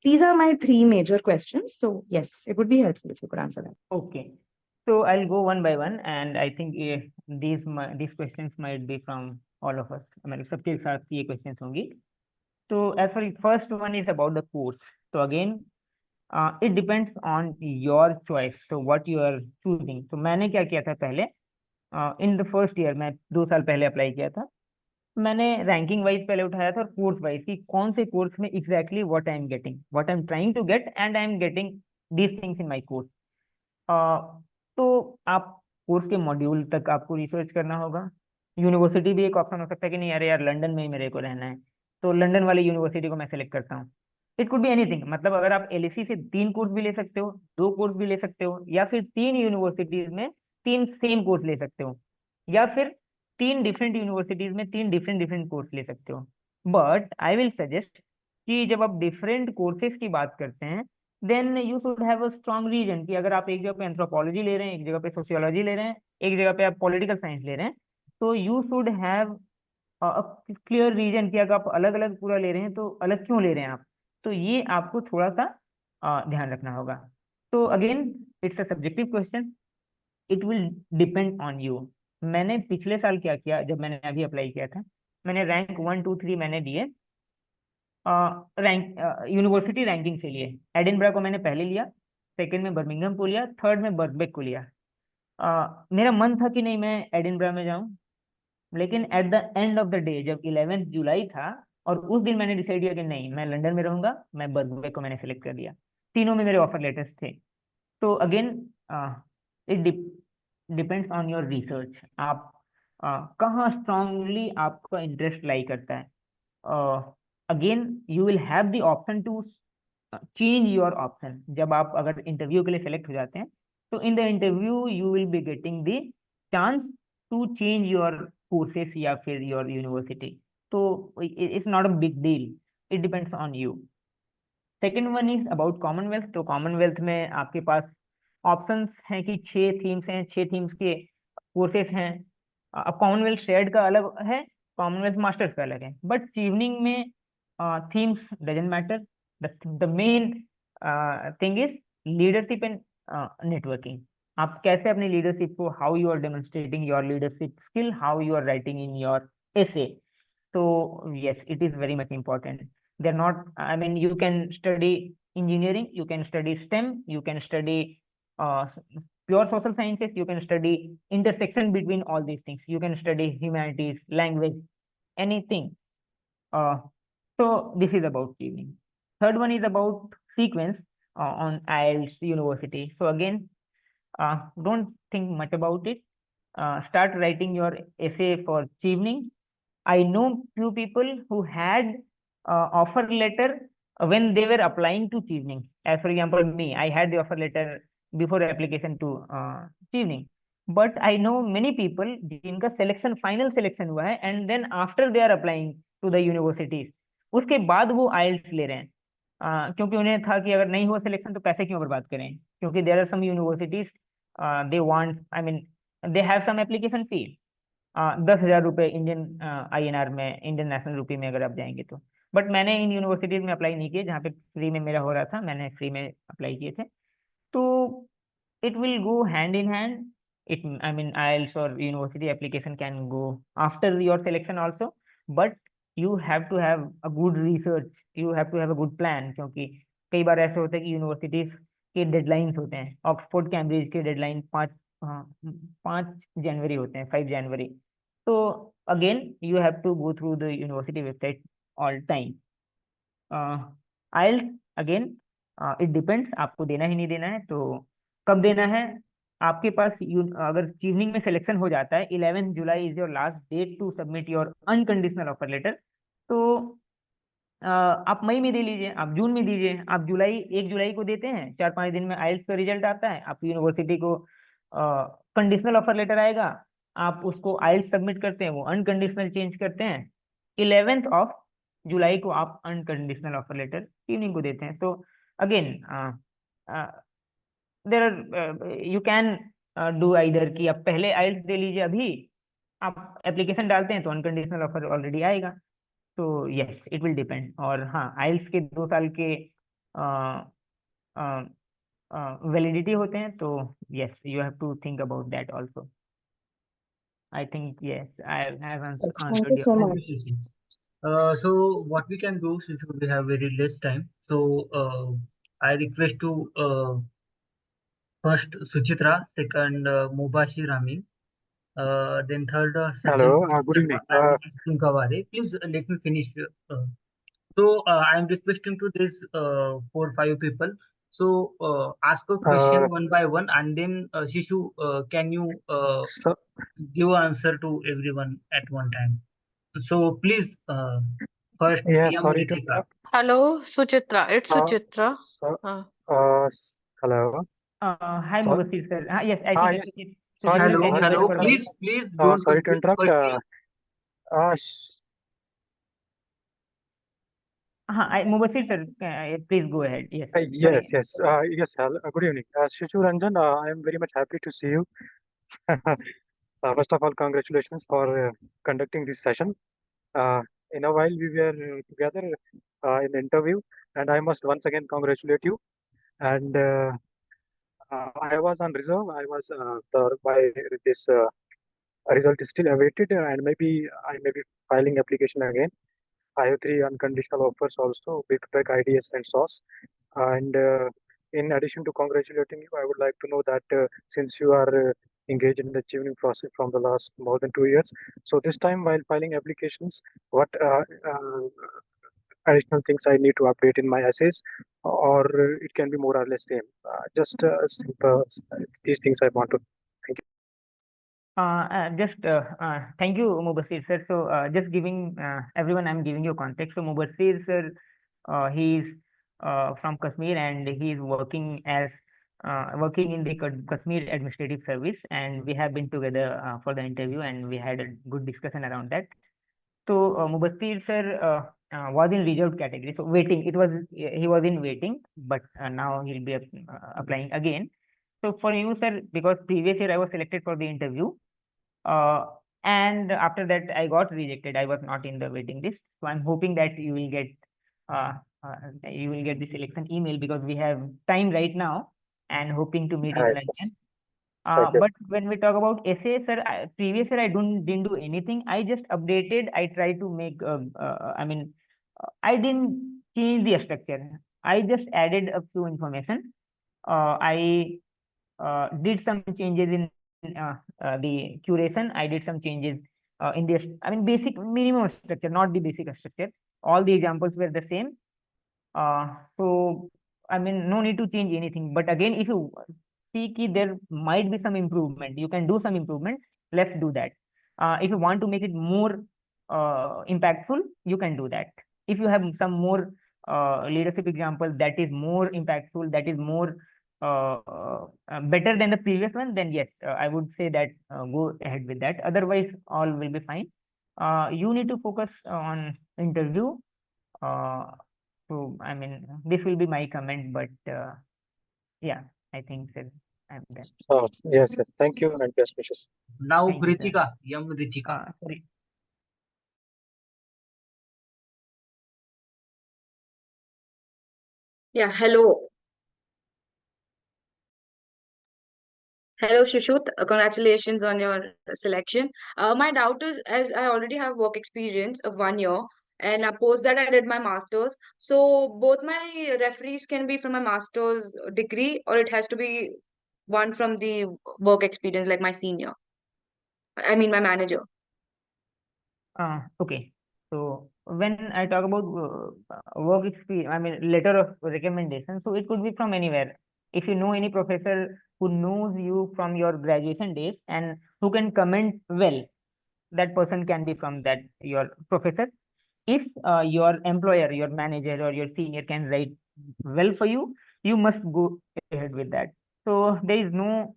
these are my three major questions. So yes, it would be helpful if you could answer that. Okay, so I'll go one by one, and I think these questions might be from all of us, मतलब सबके साथ ये questions होंगी। तो as for first one is about the course. So again, it depends on your choice, so what you are choosing. तो मैंने क्या किया था पहले, इन द फर्स्ट ईयर, मैं 2 साल पहले अप्लाई किया था। मैंने रैंकिंग वाइज पहले उठाया था और कोर्स वाइज कि कौन से कोर्स में exactly what I am getting, what I am trying to get, and I am getting these things in my course. तो आप कोर्स के मॉड्यूल तक आपको रिसर्च करना होगा। यूनिवर्सिटी भी एक ऑप्शन हो सकता है कि नहीं, अरे यार लंदन में ही मेरे को रहना है, तो लंदन वाली यूनिवर्सिटी को मैं सेलेक्ट करता हूँ। इट कुड बी एनीथिंग, मतलब अगर आप एलएसी से 3 कोर्स भी ले सकते हो, 2 कोर्स भी ले सकते हो, या फिर 3 यूनिवर्सिटीज में 3 सेम कोर्स ले सकते हो, या फिर 3 डिफरेंट यूनिवर्सिटीज में 3 डिफरेंट कोर्स ले सकते हो। बट आई विल सजेस्ट कि जब आप डिफरेंट कोर्सेज की बात करते हैं, then you should have a strong reason कि अगर आप एक जगह पे एंथ्रोपोलॉजी ले रहे हैं, एक जगह पे सोशियोलॉजी ले रहे हैं, एक जगह पे आप पॉलिटिकल साइंस ले रहे हैं, तो you should have clear reason कि अगर आप अलग अलग पूरा ले रहे हैं तो अलग क्यों ले रहे हैं आप। तो ये आपको थोड़ा सा ध्यान रखना होगा। तो again it's a subjective question, it will depend on you. मैंने पिछले साल क्या किया, जब मैंने अभी अप्लाई किया था, मैंने रैंक 1 2 3 मैंने दिए रैंक यूनिवर्सिटी रैंकिंग से लिए। एडिनबरा को मैंने पहले लिया, सेकंड में बर्मिंघम को लिया, थर्ड में बर्कबेक को लिया। मेरा मन था कि नहीं मैं एडिनबरा में जाऊं, लेकिन at the end of the day जब 11 जुलाई था और उस दिन मैंने डिसाइड किया कि नहीं मैं लंदन में रहूंगा, मैं बर्कबेक को मैंने सेलेक्ट कर दिया। तीनों में मेरे ऑफर लेटर्स थे। तो again it depends on your research, आप कहाँ स्ट्रांगली आपका इंटरेस्ट लाई करता है। Again you will have the option to change your option. जब आप अगर इंटरव्यू के लिए सेलेक्ट हो जाते हैं, तो in the interview you will be getting the chance to change your courses या फिर योर यूनिवर्सिटी। तो it's not a big deal, it depends on you. Second one is about Commonwealth. तो कॉमनवेल्थ में आपके पास ऑप्शंस हैं कि 6 थीम्स हैं, 6 थीम्स के कोर्सेस हैं। अब कॉमनवेल्थ शेयर्ड का अलग है, कॉमनवेल्थ मास्टर्स का अलग है, बट चीवनिंग में themes doesn't matter. The main thing is leadership and networking. आप कैसे अपनी लीडरशिप को, how you are demonstrating your leadership skill, how you are writing in your essay. So yes, it is very much important. They're not, I mean, you can study engineering, you can study STEM, you can study uh, pure social sciences, you can study intersection between all these things, you can study humanities, language, anything. uh, so this is about evening. Third one is about sequence on IELTS university. So again, don't think much about it. Start writing your essay for evening. I know few people who had offer letter when they were applying to Chevening. As for example, me, I had the offer letter before application to Chevening. But I know many people जिनका selection final selection हुआ है and then after they are applying to the universities, उसके बाद वो IELTS ले रहे हैं। क्योंकि उन्हें था कि अगर नहीं हुआ सिलेक्शन तो पैसे क्यों बर्बाद करें, क्योंकि there are some universities they want, I mean they have some application fee 10,000 रुपये इंडियन INR में, इंडियन नेशनल रूपी में अगर आप जाएंगे तो। बट मैंने इन यूनिवर्सिटीज में अप्लाई नहीं किए जहाँ पे फ्री में मेरा हो रहा था, मैंने फ्री में अप्लाई किए थे। तो it will go hand in hand. I mean, IELTS or university application can go after your selection also, but you have to have a good research, you have to have a good plan, क्योंकि कई बार ऐसे होता है कि universities के deadlines होते हैं। Oxford Cambridge के डेडलाइन 5 जनवरी होते हैं, 5 जनवरी। तो again you have to go through the university website all time. IELTS again it depends, आपको देना ही नहीं देना है तो कब देना है। आपके पास अगर चीवनिंग में सिलेक्शन हो जाता है, 11 जुलाई is your last date to submit your unconditional offer letter. तो आप मई में दे लीजिए, आप जून में दीजिए, आप जुलाई 1 जुलाई को देते हैं, 4 5 दिन में IELTS का रिजल्ट आता है, आप यूनिवर्सिटी को कंडीशनल ऑफर लेटर आएगा, आप उसको IELTS सबमिट करते हैं, वो अनकंडीशनल चेंज करते हैं, 11 जुलाई को आप अनकंडीशनल ऑफर लेटर इवनिंग को देते हैं। तो again there are, you can do either कि आप पहले IELTS दे लीजिए, अभी आप एप्लीकेशन डालते हैं तो अनकंडीशनल ऑफर ऑलरेडी आएगा। तो यस, इट विल डिपेंड। और हाँ, IELTS के 2 साल के वैलिडिटी होते हैं, तो yes you have to think about that also. I think yes, I have Thank you answered your so Thank much. you, Shishu. So what we can do, since we have very less time, so I request to first Suchitra, second Mubashir Amin, then third Hello, Sajjad good evening. and Acing Kaware. Please let me finish. So I am requesting to this 4 5 people. So ask a question one by one, and then Shishu, can you So, give answer to everyone at one time? So please, first yeah, Priya sorry to Ritika. interrupt. Hello, Suchitra. It's Uh, Suchitra. so, Uh, hello. hi Sorry. Mubashir sir, yes, I Ah, think yes. So Shivram, can you wait Hello. for a while? Please don't Sorry to confuse interrupt. my team. Sh- Mubasir sir, please go ahead. Yes, yes, sorry. yes, yes. Good evening, Shishu Ranjan. I am very much happy to see you. First of all, congratulations for conducting this session. Uh, in a while, we were together in the interview, and I must once again congratulate you. And I was on reserve. I was by this result is still awaited, and maybe I may be filing application again. I have three unconditional offers also, Big Tech, IDS, and SOS. And in addition to congratulating you, I would like to know that since you are engaged in the tuning process from the last more than 2 years, so this time while filing applications, what additional things I need to update in my essays, or it can be more or less same. Just simple, these things I want to. Thank you. Just thank you, Mubasir sir. So just giving everyone, I'm giving you context. So Mubasir sir, he is from Kashmir and he is working as working in the Kashmir Administrative Service, and we have been together for the interview, and we had a good discussion around that. So Mubasir sir was in reserved category, so waiting. He was in waiting, but now he'll be applying again. So for you, sir, because previous year I was selected for the interview, uh, and after that I got rejected. I was not in the waiting list. So I'm hoping that uh, you will get the selection email, because we have time right now and hoping to meet in Yes, yes. London. Thank you. But when we talk about essay, sir, previous year I didn't do anything. I just updated. I tried to make. I didn't change the structure. I just added a few information. I did some changes in the curation. I did some changes in the, basic minimum structure, not the basic structure. All the examples were the same. So, no need to change anything. But again, if you see ki there might be some improvement, you can do some improvement, let's do that. If you want to make it more impactful, you can do that. If you have some more leadership example that is more impactful, that is more better than the previous one, then yes, I would say that go ahead with that. Otherwise, all will be fine. You need to focus on interview. Uh, so, this will be my comment, but yeah, I think so. I'm done. Oh, yes, yes. Thank you and best wishes. Now, Thank you, sir. Ritika, young Ritika. Sorry. Yeah, hello. Hello, Shishu. Congratulations on your selection. My doubt is, as I already have work experience of 1 year, and post that I did my master's. So both my referees can be from my master's degree, or it has to be one from the work experience, like my senior. I mean, my manager. Okay. So when I talk about work experience, letter of recommendation. So it could be from anywhere. If you know any professor who knows you from your graduation days and who can comment well, that person can be from that your professor. If your employer, your manager, or your senior can write well for you, you must go ahead with that. So there is no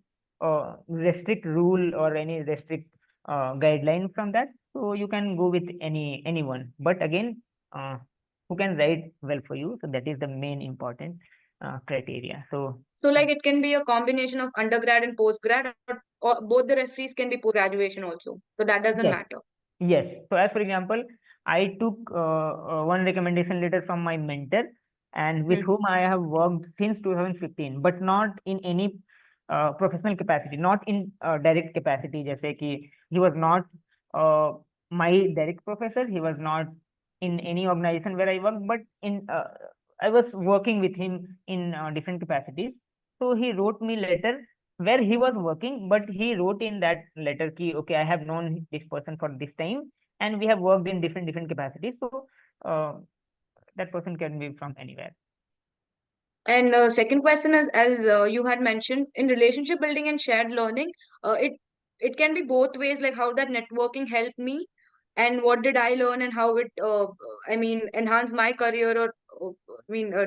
restrict rule or any restrict guideline from that. So you can go with anyone. But again, who can write well for you? So that is the main important criteria. So So, like, it can be a combination of undergrad and postgrad, or both the referees can be post graduation also. So that doesn't yes. matter. Yes. So as for example, I took one recommendation letter from my mentor, and with whom I have worked since 2015, but not in any professional capacity, not in direct capacity. जैसे कि he was not my direct professor. He was not in any organization where I worked, but I was working with him in different capacities. So he wrote me letter where he was working, but he wrote in that letter ki, okay, I have known this person for this time, and we have worked in different capacities. So that person can be from anywhere. And second question is, as you had mentioned, in relationship building and shared learning, it can be both ways. Like, how that networking helped me, and what did I learn, and how it enhanced my career, or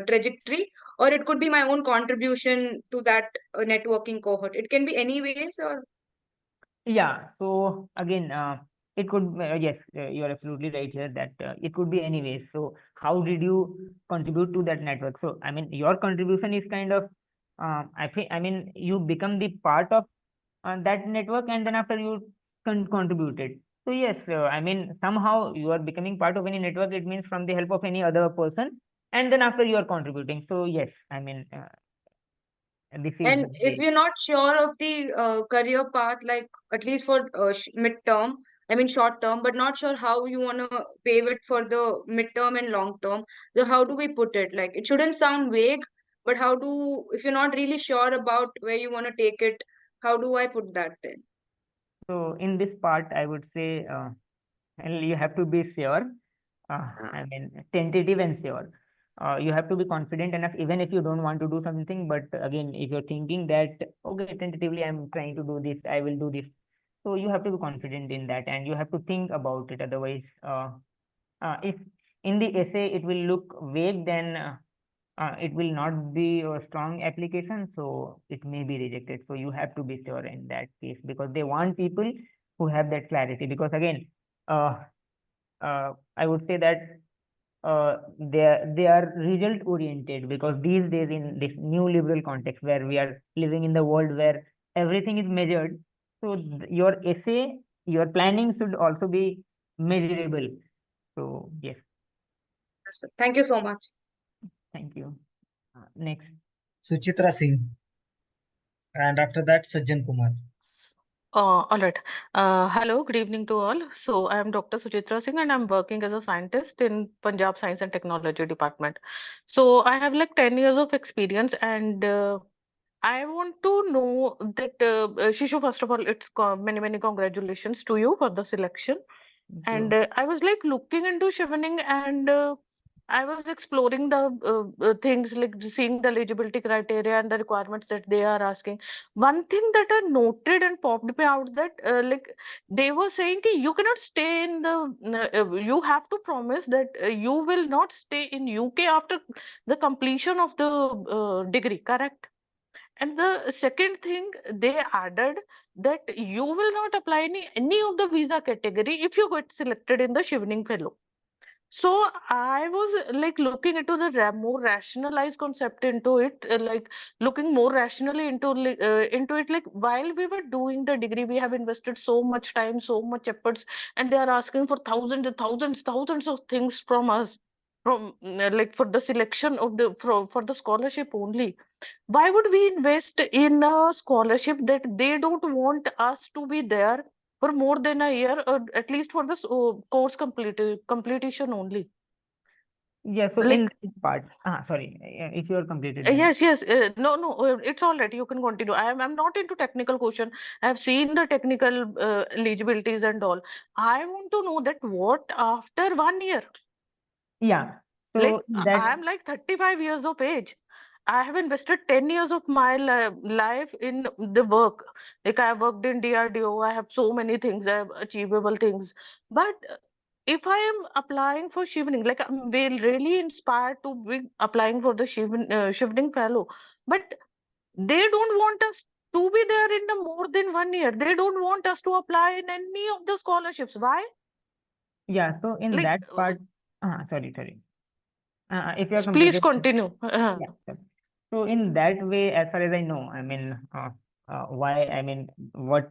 trajectory, or it could be my own contribution to that networking cohort. It can be any ways, or Yeah, so again, it could, yes, you're absolutely right here that it could be anyways. So, how did you contribute to that network? So, I mean, your contribution is kind of, I mean, you become the part of that network, and then after you contributed. So, yes, I mean, somehow you are becoming part of any network, it means from the help of any other person, and then after you are contributing. So, yes, I mean, this is And the if way. you're not sure of the career path, like at least for midterm, I mean short term, but not sure how you want to pave it for the midterm and long term, so how do we put it? Like it shouldn't sound vague, but how do, if you're not really sure about where you want to take it, how do I put that then? So, in this part, I would say, and you have to be sure. Uh, I mean, tentative and sure. You have to be confident enough, even if you don't want to do something. But again, if you're thinking that, okay, tentatively, I'm trying to do this, I will do this. So you have to be confident in that, and you have to think about it. Otherwise, if in the essay it will look vague, then it will not be a strong application, so it may be rejected. So you have to be sure in that case, because they want people who have that clarity. Because again, uh, I would say that they are result oriented, because these days in this new liberal context where we are living in the world where everything is measured, so your essay, your planning should also be measurable. So yes, Thank you so much. thank you. Next. Suchitra Singh, and after that, Sajjan Kumar. All right. Hello, good evening to all. So I am Dr. Suchitra Singh and I'm working as a scientist in Punjab Science and Technology Department. So I have like 10 years of experience and I want to know that, Shishu, first of all, many, many congratulations to you for the selection. Thank And you. I was like looking into Chevening and I was exploring the things like seeing the eligibility criteria and the requirements that they are asking. One thing that I noted and popped me out that like they were saying that you cannot stay in the, you have to promise that you will not stay in UK after the completion of the degree, correct? And the second thing they added that you will not apply any of the visa category if you get selected in the Chevening Fellow. So I was like looking into the more rationalized concept into it, like looking more rationally into it. Like while we were doing the degree, we have invested so much time, so much efforts, and they are asking for thousands and thousands, thousands of things from us, from like for the selection of the for the scholarship only. Why would we invest in a scholarship that they don't want us to be there for more than a year, or at least for this course completion only? Yeah, so in Like, this part, sorry, if you are completed, then yes, yes, no, no, it's all right. You can continue. I'm not into technical question. I've seen the technical eligibilities and all. I want to know that what after 1 year. yeah. Like So in that, I'm like 35 years of age. I have invested 10 years of my life in the work. Like I have worked in DRDO, I have so many things, I have achievable things. But if I am applying for Chevening, like I'm really inspired to be applying for the Chevening Fellow, but they don't want us to be there in the more than 1 year. They don't want us to apply in any of the scholarships. Why? yeah, so in Like, that part, sorry. If you are please completed, continue. yeah. So in that way, as far as I know, I mean, why, I mean, what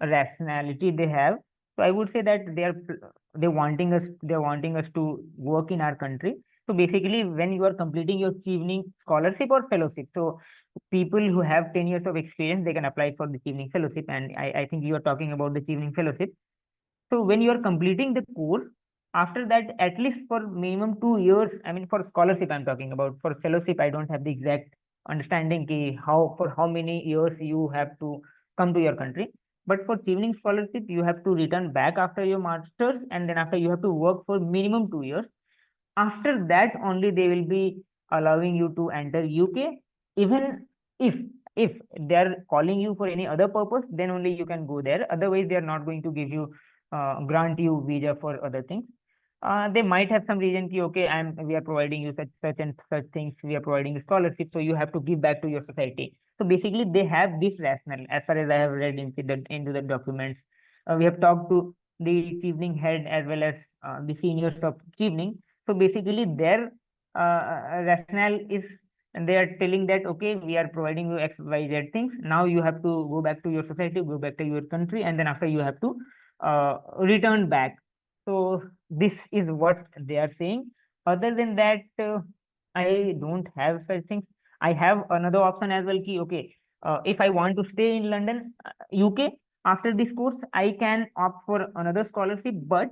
rationality they have. So I would say that they're wanting us to work in our country. So basically, when you are completing your Chevening scholarship or fellowship, so people who have 10 years of experience, they can apply for the Chevening fellowship. And I think you are talking about the Chevening fellowship. So when you are completing the course, after that, at least for minimum 2 years, I mean, for scholarship, I'm talking about. For fellowship, I don't have the exact understanding for how many years you have to come to your country. But for Chevening scholarship, you have to return back after your master's, and then after you have to work for minimum 2 years. After that, only they will be allowing you to enter UK. Even if if they are calling you for any other purpose, then only you can go there. Otherwise, they are not going to give you grant you visa for other things. they might have some reason ki, okay, we are providing you such and such things, we are providing you scholarship, so you have to give back to your society. So basically they have this rationale as far as I have read into the documents. We have talked to the Chevening head as well as the seniors of Chevening. So basically their rationale is, and they are telling that, okay, we are providing you XYZ things, now you have to go back to your society, go back to your country, and then after you have to return back. So this is what they are saying. Other than that, I don't have such things. I have another option as well ki, okay, if I want to stay in London, UK, after this course I can opt for another scholarship, but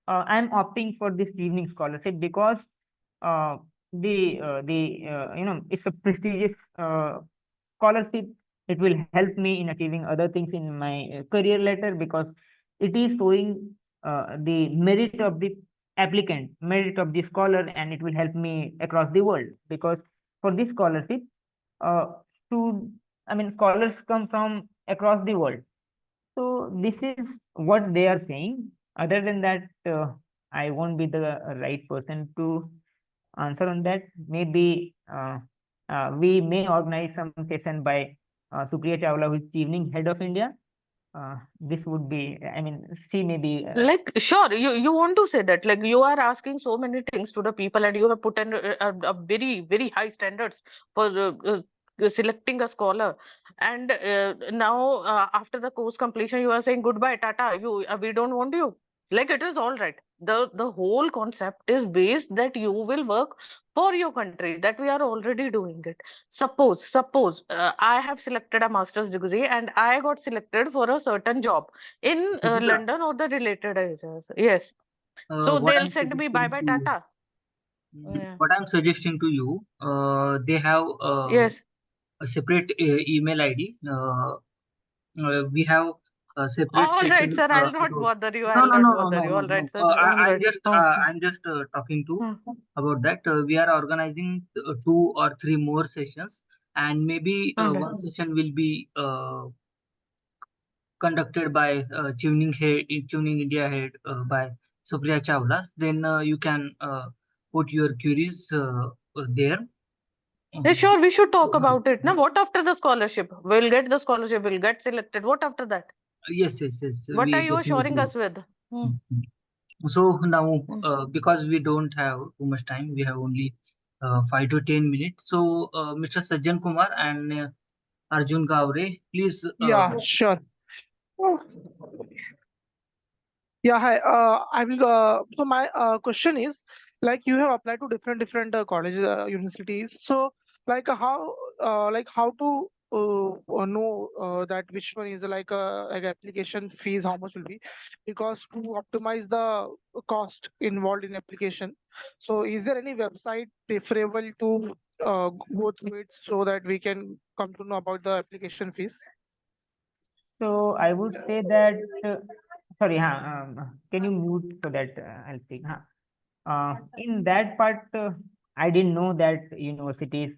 I'm opting for this evening scholarship because uh, it's a prestigious scholarship. It will help me in achieving other things in my career later, because it is showing the merit of the applicant, merit of the scholar, and it will help me across the world. Because for this scholarship, uh, to scholars come from across the world. So this is what they are saying. Other than that, I won't be the right person to answer on that. Maybe we may organize some session by Supriya Chawla, who is evening head of India. This would be, she may be. Like, sure, you want to say that, like, you are asking so many things to the people, and you have put in a very, very high standards for selecting a scholar. And now, after the course completion, you are saying goodbye, Tata. We don't want you. Like, it is all right. The whole concept is based that you will work for your country. That we are already doing it. Suppose I have selected a master's degree and I got selected for a certain job in Suchitra, London or the related areas. Yes. So what they'll I'm send me bye suggesting bye to Tata. Yeah. what I'm suggesting to you, they have Yes. a separate email ID. We have a separate All right, session sir. I'll not about. bother you. No, I'll no, not no, no, bother no, you. no, All no. right, sir. All I'm right. just Okay. I'm just talking to Hmm. about that. We are organizing 2 or 3 more sessions, and maybe All right. one session will be conducted by Tuning India head by Supriya Chawla. Then you can put your queries there. Yeah, Um, sure. We should talk about it. Now, what after the scholarship? We'll get the scholarship. We'll get selected. What after that? yes, yes, yes. What are We you assuring definitely. us with? Hmm. Mhm. So now, Hmm. because we don't have too much time, we have only 5 to 10 minutes. So, Mr. Sajjan Kumar and Arjun Gavre, please. Yeah, sure. Yeah, hi. I will. So my question is, like, you have applied to different colleges, universities. So, how to know that which one is like application fees, how much will be? Because to optimize the cost involved in application. So, is there any website preferable to go through it so that we can come to know about the application fees? So I would say that, sorry, can you mute so that I'll speak? In that part, I didn't know that universities.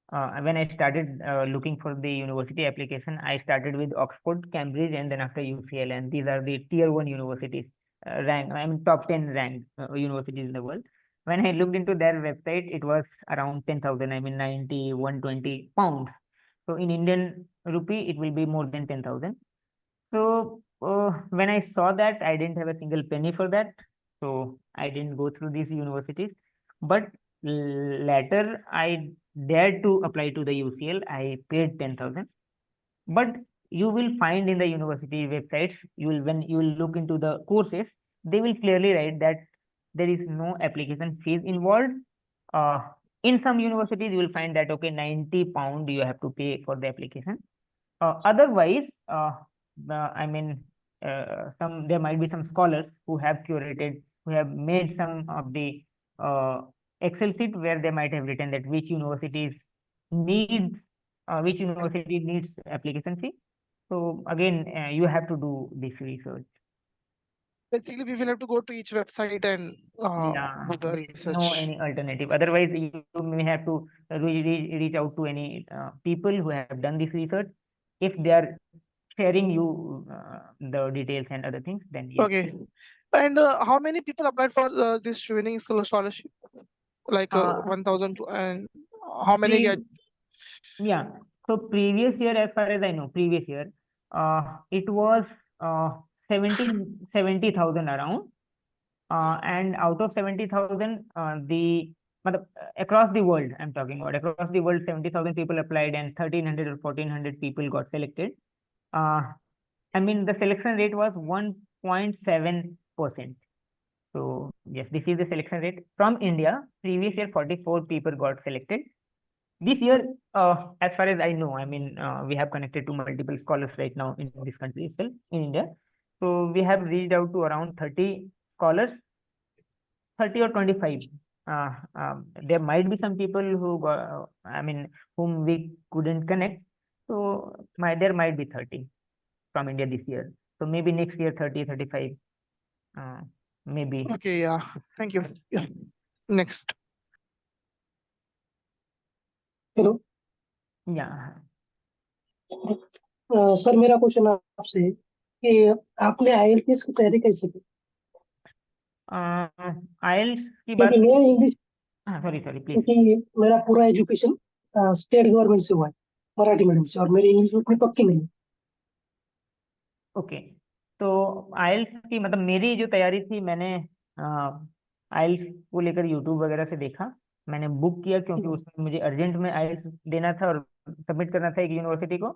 When I started looking for the university application, I started with Oxford, Cambridge, and then after UCL, and these are the tier one universities, top 10 ranked universities in the world. When I looked into their website, it was around 10,000, 90, 120 pounds. So in Indian rupee, it will be more than 10,000. So when I saw that, I didn't have a single penny for that. So I didn't go through these universities. But later, I dared to apply to the UCL. I paid 10,000. But you will find in the university websites, when you will look into the courses, they will clearly write that there is no application fees involved. Uh, in some universities, you will find that, okay, 90 pound you have to pay for the application. Otherwise, some there might be some scholars who have curated, who have made some of the uh, Excel sheet where they might have written that which university needs application fee. So again, you have to do this research. Basically, we will have to go to each website and Yeah, do the there is no research. any alternative. Otherwise, you may have to reach out to any people who have done this research. If they are sharing you the details and other things, then yes. Okay. And how many people applied for this Chevening scholarship? Like 1,000, and how many get? Yeah. So previous year, as far as I know, previous year, it was 70,000 around. And out of 70,000, across the world, I'm talking about across the world, 70,000 people applied and 1,300 or 1,400 people got selected. I mean, the selection rate was 1.7%. So yes, this is the selection rate from India. Previous year, 44 people got selected. This year, as far as I know, I mean, we have connected to multiple scholars right now in this country itself, in India. So we have reached out to around 30 scholars, 30 or 25. There might be some people who got, I mean, whom we couldn't connect. So there might be 30 from India this year. So maybe next year 30, 35, maybe. Okay, yeah. Thank you. Yeah. Next. Hello Yeah. Sir, मेरा question आपसे है कि आपने IELTS की तैयारी कैसे की? आइल्स की बात, क्योंकि मैं इंग्लिश हाँ सॉरी प्लीज। क्योंकि मेरा पूरा एजुकेशन स्टेट गवर्नमेंट से हुआ है, मराठी मीडियम से, और मेरी इंग्लिश उतनी पक्की नहीं है। ओके, तो आइल्स की मतलब मेरी जो तैयारी थी, मैंने आइल्स को लेकर यूट्यूब वगैरह से देखा, मैंने बुक किया क्योंकि उसमें मुझे अर्जेंट में आइल्स देना था और सबमिट करना था एक यूनिवर्सिटी को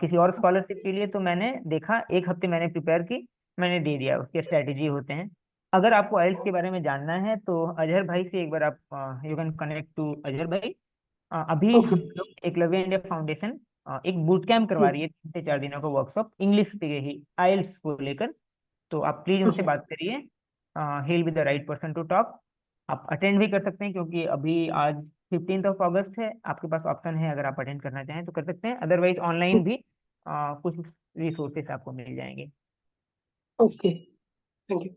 किसी और स्कॉलरशिप के लिए। तो मैंने देखा, एक हफ्ते मैंने प्रिपेयर की, मैंने दे दिया। उसके स्ट्रैटेजी होते हैं। अगर आपको आइल्स के बारे में जानना है तो अजहर भाई से एक बार आप you can connect to Azhar भाई। अभी हम लोग एकलव्य इंडिया फाउंडेशन एक बूट कैम्प करवा रही है 3 से 4 दिनों का वर्कशॉप इंग्लिश पे ही आइल्स को लेकर। तो आप प्लीज उनसे बात करिए, he will be the right person to talk. आप अटेंड भी कर सकते हैं क्योंकि अभी आज 15 अगस्त है, आपके पास ऑप्शन है, अगर आप अटेंड करना चाहें तो कर सकते हैं, अदरवाइज ऑनलाइन भी कुछ रिसोर्सेस आपको मिल जाएंगे। Okay, thank you.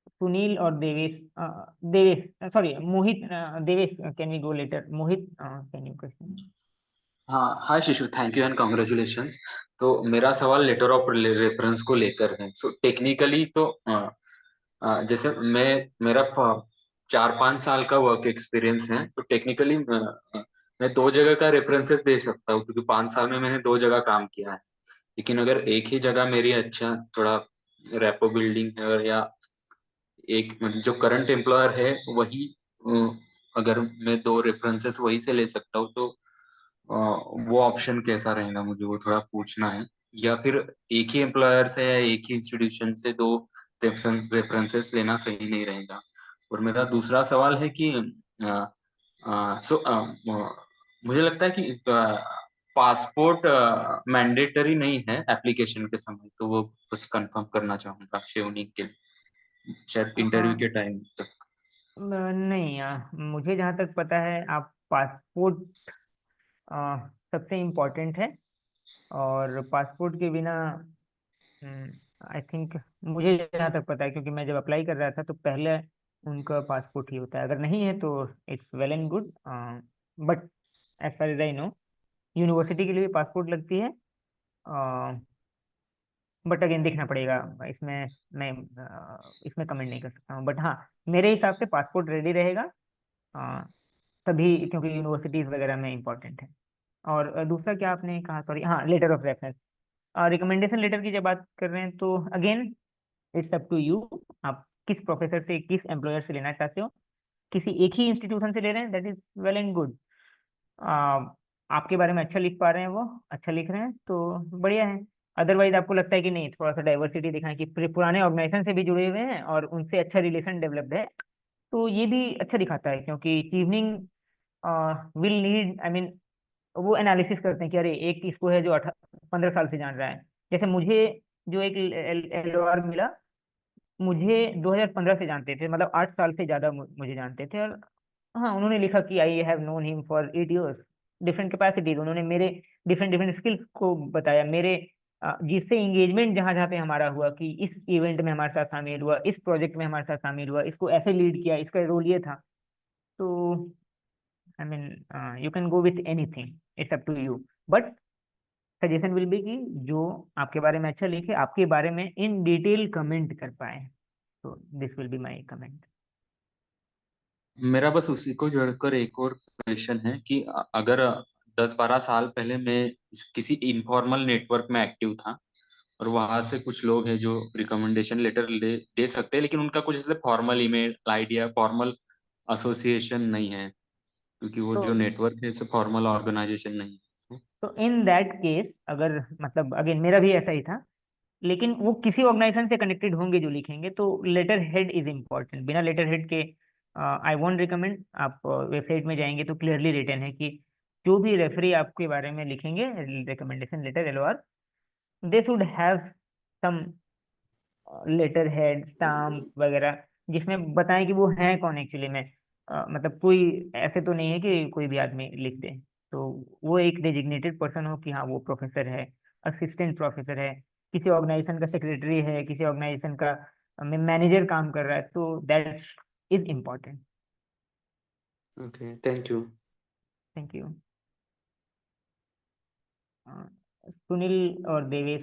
सुनील और Devesh, Devesh sorry Mohit, Devesh can we go later, Mohit can you question? हाँ, हाय शिशु, थैंक यू एंड कॉन्ग्रेचुलेशंस। तो मेरा सवाल लेटर ऑफ रेफरेंस को लेकर है। सो टेक्निकली तो जैसे मेरा 4-5 साल का वर्क एक्सपीरियंस है, तो टेक्निकली मैं 2 जगह का रेफरेंसेस दे सकता हूँ क्योंकि 5 साल में मैंने 2 जगह काम किया है। लेकिन अगर एक ही जगह मेरी अच्छा थोड़ा रेपो बिल्डिंग है या एक मतलब जो करंट एम्प्लॉयर है वही, अगर मैं 2 रेफरेंसेस वही से ले सकता हूँ, तो वो ऑप्शन कैसा रहेगा, मुझे वो थोड़ा पूछना है। या फिर एक ही एम्प्लॉयर से या एक ही इंस्टीट्यूशन से 2 रेफरेंसेस लेना सही नहीं रहेगा। और मेरा दूसरा सवाल है कि मुझे लगता है कि पासपोर्ट मैंडेटरी नहीं है एप्लीकेशन के समय, तो वो बस कंफर्म करना चाहूंगा शेवनिंग के शायद इंटरव्यू के टाइम तक। नहीं, मुझे जहाँ तक पता है आप पासपोर्ट सबसे इम्पोर्टेंट है, और पासपोर्ट के बिना आई थिंक, मुझे जहाँ तक पता है क्योंकि मैं जब अप्लाई कर रहा था तो पहले उनका पासपोर्ट ही होता है, अगर नहीं है तो it's well and good, but as far as I know university के लिए पासपोर्ट लगती है, बट अगेन देखना पड़ेगा इसमें, मैं इसमें कमेंट नहीं कर सकता हूँ। बट हाँ, मेरे हिसाब से पासपोर्ट रेडी रहेगा तभी, क्योंकि यूनिवर्सिटीज वगैरह में इम्पोर्टेंट है। और दूसरा क्या आपने कहा, सॉरी, हाँ letter of reference, recommendation letter की जब बात कर रहे हैं तो again it's up to you, आप किस प्रोफेसर से, किस एम्प्लॉयर से लेना चाहते हो। किसी एक ही इंस्टीट्यूशन से ले रहे हैं, that is well and good, आपके बारे में अच्छा लिख पा रहे हैं, वो अच्छा लिख रहे हैं तो बढ़िया है। अदरवाइज आपको लगता है कि नहीं, थोड़ा सा डाइवर्सिटी दिखाएं कि पुराने ऑर्गेनाइजेशन से भी जुड़े हुए हैं और उनसे अच्छा रिलेशन डेवलप्ड है, तो ये भी अच्छा दिखाता है, क्योंकि evening will need, I mean वो एनालिसिस करते हैं कि अरे एक इसको है जो 15 साल से जान रहा है। जैसे मुझे जो एक LOR मिला, मुझे 2015 से जानते थे, मतलब 8 साल से ज्यादा मुझे जानते थे। और हाँ, उन्होंने लिखा कि I have known him for 8 years, different capacities, उन्होंने मेरे डिफरेंट डिफरेंट स्किल्स को बताया, मेरे जिससे एंगेजमेंट जहाँ जहाँ पे हमारा हुआ कि इस इवेंट में हमारे साथ शामिल हुआ, इस प्रोजेक्ट में हमारे साथ शामिल हुआ, इसको ऐसे लीड किया, इसका रोल ये था। तो I mean, you can go with anything, it's up to you, but suggestion will be कि जो आपके बारे में अच्छा लिखे, आपके बारे में इन डिटेल कमेंट कर पाए, तो this will be my comment. मेरा बस उसी को जोड़कर एक और क्वेश्चन है कि अगर 10-12 साल पहले मैं किसी इनफॉर्मल नेटवर्क में एक्टिव था और वहां से कुछ लोग हैं जो रिकमेंडेशन लेटर दे सकते हैं, लेकिन उनका कुछ ऐसे फॉर्मल ईमेल आईडी या फॉर्मल एसोसिएशन नहीं है, क्योंकि वो जो नेटवर्क है इसे फॉर्मल ऑर्गेनाइजेशन नहीं है। तो इन दैट केस, अगर मतलब अगेन मेरा भी ऐसा ही था, लेकिन वो किसी ऑर्गेनाइजेशन से कनेक्टेड होंगे जो लिखेंगे, तो लेटर हेड इज इम्पोर्टेंट। बिना लेटर हेड के आई वोंट रिकमेंड। आप वेबसाइट में जाएंगे तो क्लियरली रिटन है कि जो भी रेफरी आपके बारे में लिखेंगे recommendation letter LOR, they should have some letterhead stamp वगैरह, जिसमें बताएं कि वो हैं कौन एक्चुअली में। मतलब कोई ऐसे तो नहीं है कि कोई भी आदमी लिख दे, तो वो एक डेजिग्नेटेड पर्सन हो कि हाँ वो प्रोफेसर है, असिस्टेंट प्रोफेसर है, किसी ऑर्गेनाइजेशन का सेक्रेटरी है, किसी ऑर्गेनाइजेशन का मैनेजर काम कर रहा है, तो that is important. Okay, thank you. Thank you. Sunil और Devesh.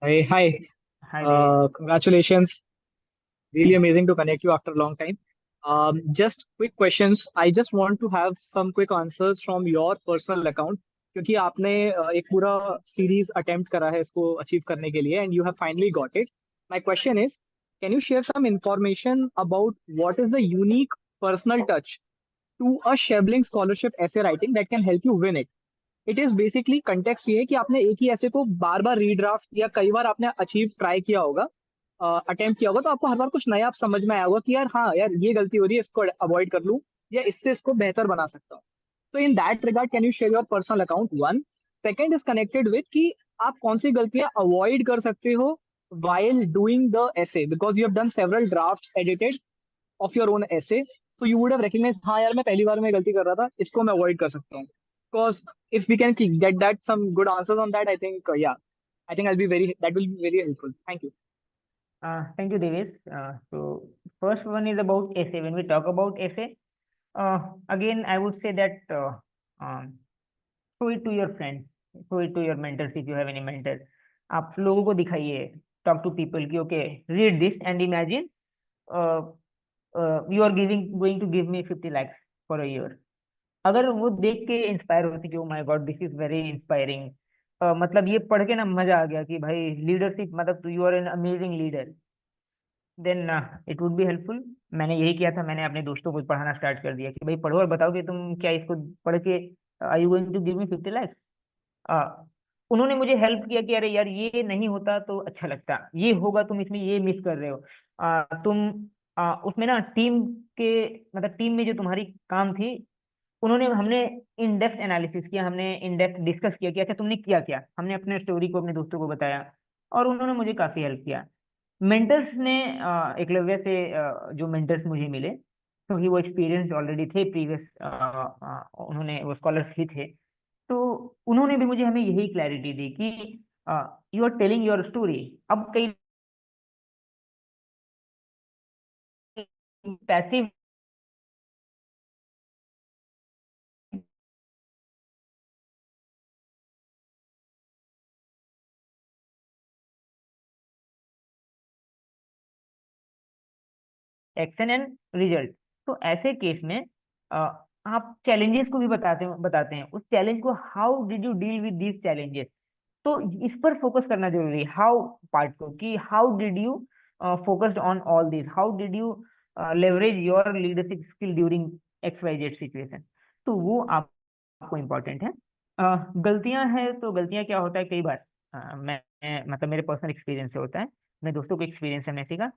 Hi, hi. Hi Devesh. Congratulations. Really amazing to connect you after a long time. Just quick questions. I just want to have some quick answers from your personal account, क्योंकि आपने एक पूरा series attempt करा है इसको achieve करने के लिए and you have finally got it. My question is, can you share some information about what is the unique personal touch to a Chevening scholarship essay writing that can help you win it? It is basically context ये है कि आपने एक ही ऐसे को बार बार redraft या कई बार आपने अचीव ट्राई किया होगा, अटेम्प्ट किया होगा, तो आपको हर बार कुछ नया आप समझ में आया होगा कि यार हाँ यार ये गलती हो रही है, इसको अवॉइड कर लूँ या इससे इसको बेहतर बना सकता हूँ. तो in that regard can you share your personal account? One. Second is connected with कि आप कौन सी गलतियां अवॉइड कर सकते हो while doing the essay, because you have done several drafts edited of your own essay, so you would have recognized हाँ यार मैं पहली बार में गलती कर रहा था, इसको मैं अवॉइड कर सकता हूँ. Because if we can get that some good answers on that, I think yeah, I think that will be very helpful. Thank you. Thank you, Devesh. So first one is about essay. When we talk about essay, again I would say that show it to your friends, show it to your mentors if you have any mentor. आप लोगों को दिखाइए, talk to people कि okay, read this and imagine you are going to give me 50 lakhs for a year. अगर वो देख के inspire होती कि oh my God this is very inspiring, मतलब ये पढ़ के ना मजा आ गया कि भाई लीडरशिप, मतलब you are an amazing leader, then it would be helpful. मैंने यही किया था, मैंने अपने दोस्तों को पढ़ाना स्टार्ट कर दिया कि भाई पढ़ो और बताओ कि तुम क्या इसको पढ़ के are you going to give me 50 lakhs। उन्होंने मुझे हेल्प किया कि अरे यार ये नहीं होता तो अच्छा लगता, ये होगा, तुम इसमें ये मिस कर रहे हो। तुम उसमें ना टीम के, मतलब टीम में जो तुम्हारी काम थी, उन्होंने, हमने इन डेप्थ एनालिसिस किया, हमने इन डेप्थ डिस्कस किया कि अच्छा तुमने किया क्या, हमने अपने स्टोरी को अपने दोस्तों को बताया और उन्होंने मुझे काफी हेल्प किया। मेंटर्स ने एकलव्य से जो मेंटर्स मुझे मिले, क्योंकि वो एक्सपीरियंस ऑलरेडी थे, प्रीवियस उन्होंने वो स्कॉलर्स ही थे, तो उन्होंने भी मुझे, हमें यही क्लैरिटी दी कि you are telling your story. अब कई पैसिव एक्शन एंड रिजल्ट, तो ऐसे केस में आप चैलेंजेस को भी बताते हैं, उस चैलेंज को how did you deal with these challenges, तो इस पर फोकस करना जरूरी है, हाउ पार्ट को, कि how did you focused on all this, how did you leverage your leadership skill during XYZ situation, तो वो आपको इम्पोर्टेंट है। गलतियां हैं, तो गलतियां क्या होता है कई बार, मैं मतलब मेरे पर्सनल एक्सपीरियंस से होता है, मेरे दोस्तों को एक्सपीरियंस है, मैंने सीखा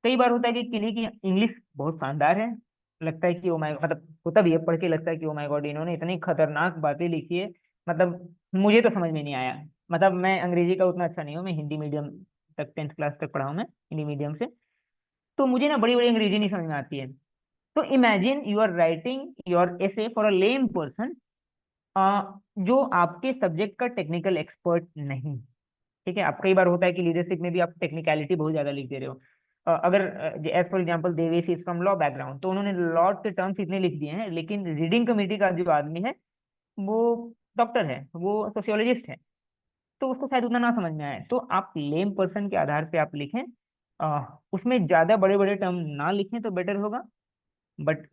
कई बार होता है कि किन्हीं की इंग्लिश बहुत शानदार है, लगता है कि ओ माय, मतलब होता भी है, पढ़ के लगता है कि ओ माय गॉड इन्होंने इतनी खतरनाक बातें लिखी है, मतलब मुझे तो समझ में नहीं आया। मतलब मैं अंग्रेजी का उतना अच्छा नहीं हूँ, मैं हिंदी मीडियम तक 10th क्लास तक पढ़ा हूँ मैं हिंदी मीडियम से, तो मुझे ना बड़ी बड़ी अंग्रेजी नहीं समझ में आती है। तो imagine you are writing your essay for a layman person, जो आपके सब्जेक्ट का टेक्निकल एक्सपर्ट नहीं, ठीक है। आप कई बार होता है कि लीडरशिप में भी आप टेक्निकलिटी बहुत ज्यादा लिख दे रहे हो, अगर as for example Devesh is from law background, तो उन्होंने लॉ के टर्म्स इतने लिख दिए हैं, लेकिन रीडिंग कमेटी का जो आदमी है वो डॉक्टर है, वो सोशियोलॉजिस्ट है, तो उसको शायद उतना ना समझ में आए। तो आप लेम पर्सन के आधार पे आप लिखें, उसमें ज्यादा बड़े बड़े टर्म ना लिखें तो बेटर होगा। But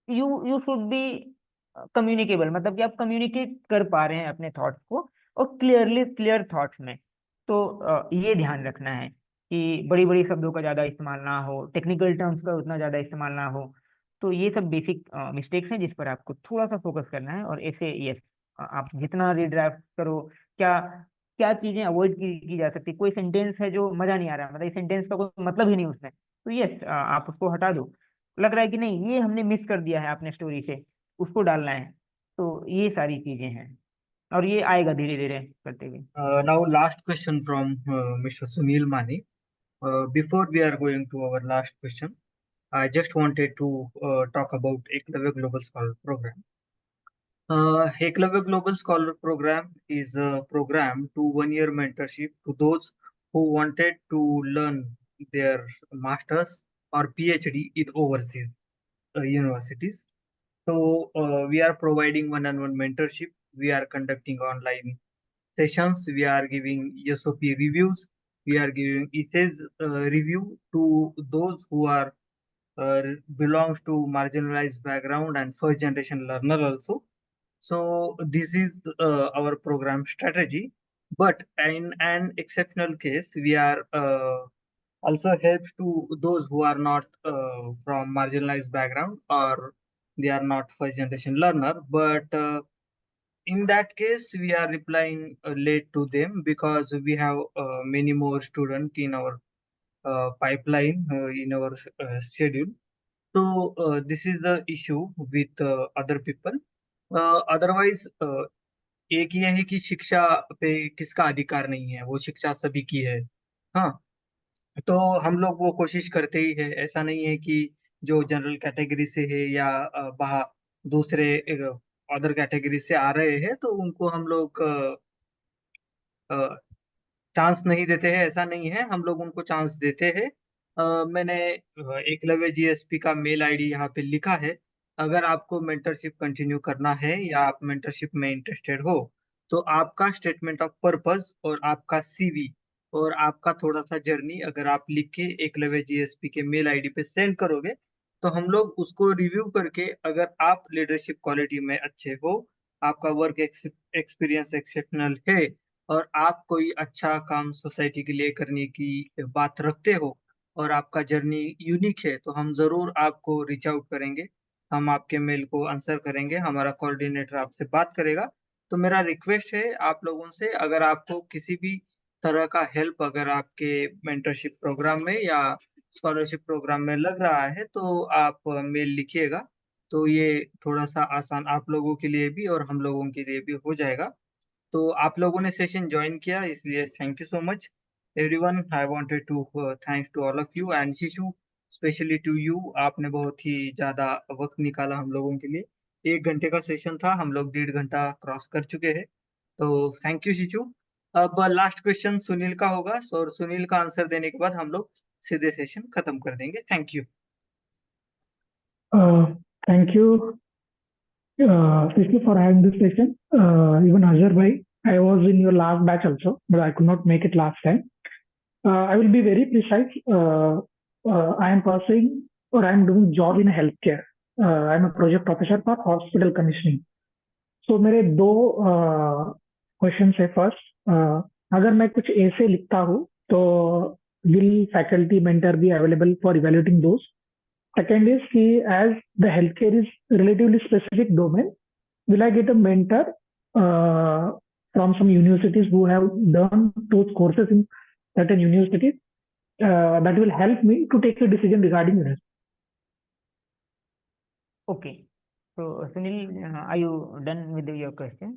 you should B communicable, मतलब कि आप कम्युनिकेट कर पा रहे हैं अपने थॉट्स को, और क्लियर थॉट्स में। तो ये ध्यान रखना है कि बड़ी बड़ी शब्दों का ज्यादा इस्तेमाल ना हो, टेक्निकल टर्म्स का उतना ज्यादा इस्तेमाल ना हो। तो ये सब बेसिक मिस्टेक्स हैं जिस पर आपको थोड़ा सा फोकस करना है। और ऐसे यस, आप जितना रीड्राफ्ट करो, क्या क्या चीजें अवॉइड की जा सकती। कोई सेंटेंस है जो मजा नहीं आ रहा, मतलब इस सेंटेंस का कोई मतलब ही नहीं उसमें, तो यस आप उसको हटा दो। लग रहा है कि नहीं ये हमने मिस कर दिया है अपने स्टोरी से, उसको डालना है। तो ये सारी चीजें हैं, और ये आएगा धीरे धीरे करते हुए। Now, last question from Mr. Sunil Mani. Before we are going to our last question, I just wanted to talk about Eklavya Global Scholar Program. Eklavya Global Scholar Program is a program to one-year mentorship to those who wanted to learn their masters or PhD in overseas universities. So we are providing one-on-one mentorship. We are conducting online sessions. We are giving SOP reviews. We are giving essays review to those who are belongs to marginalized background and first generation learner also. So this is our program strategy. But in an exceptional case, we are also helps to those who are not from marginalized background, or they are not first generation learner. But in that case, we are replying late to them because we have many more students in our pipeline in our schedule. So this is the issue with other people. Otherwise, एक ये है कि शिक्षा पे किसका अधिकार नहीं है, वो शिक्षा सभी की है। हाँ, तो हम लोग वो कोशिश करते ही है। ऐसा नहीं है कि जो जनरल कैटेगरी से है या बाहर दूसरे अदर कैटेगरी से आ रहे हैं तो उनको हम लोग चांस नहीं देते हैं, ऐसा नहीं है। हम लोग उनको चांस देते हैं। मैंने एकलव्य जीएसपी का मेल आईडी यहाँ पे लिखा है। अगर आपको मेंटरशिप कंटिन्यू करना है या आप मेंटरशिप में इंटरेस्टेड हो, तो आपका स्टेटमेंट ऑफ पर्पस और आपका सीवी और आपका थोड़ा सा जर्नी अगर आप लिख के एकलव्य जीएसपी के मेल आईडी पे सेंड करोगे, तो हम लोग उसको रिव्यू करके, अगर आप लीडरशिप क्वालिटी में अच्छे हो, आपका वर्क एक्सपीरियंस एक्सेप्शनल है, और आप कोई अच्छा काम सोसाइटी के लिए करने की बात रखते हो, और आपका जर्नी यूनिक है, तो हम जरूर आपको रीच आउट करेंगे। हम आपके मेल को आंसर करेंगे, हमारा कोऑर्डिनेटर आपसे बात करेगा। तो मेरा रिक्वेस्ट है आप लोगों से, अगर आपको किसी भी तरह का हेल्प अगर आपके मेंटरशिप प्रोग्राम में या स्कॉलरशिप प्रोग्राम में लग रहा है, तो आप मेल लिखिएगा। तो ये थोड़ा सा आसान आप लोगों के लिए भी और हम लोगों के लिए भी हो जाएगा। तो आप लोगों ने सेशन ज्वाइन किया, इसलिए thank you so much everyone. I wanted to thanks to all of you and Shishu, specially to you. आपने बहुत ही ज्यादा वक्त निकाला हम लोगों के लिए। 1 घंटे का सेशन था, हम लोग 1.5 घंटा क्रॉस कर चुके हैं। तो थैंक यू शिशु। अब लास्ट क्वेश्चन सुनील का होगा, और सुनील का आंसर देने के बाद हम लोग सीधे सेशन खत्म कर देंगे। Thank you. Thank you, Shishu, for having this session. Even Azhar bhai, I was in your last batch also, but I could not make it last time. I will be very precise. I am pursuing or I am doing job in healthcare. I am a project officer for hospital commissioning. So मेरे दो question है। First, अगर मैं कुछ ऐसे लिखता हूँ तो will faculty mentor be available for evaluating those? Second is कि as the healthcare is relatively specific domain, will I get a mentor from some universities who have done those courses in certain universities that will help me to take a decision regarding this? Okay, so Sunil, are you done with your question?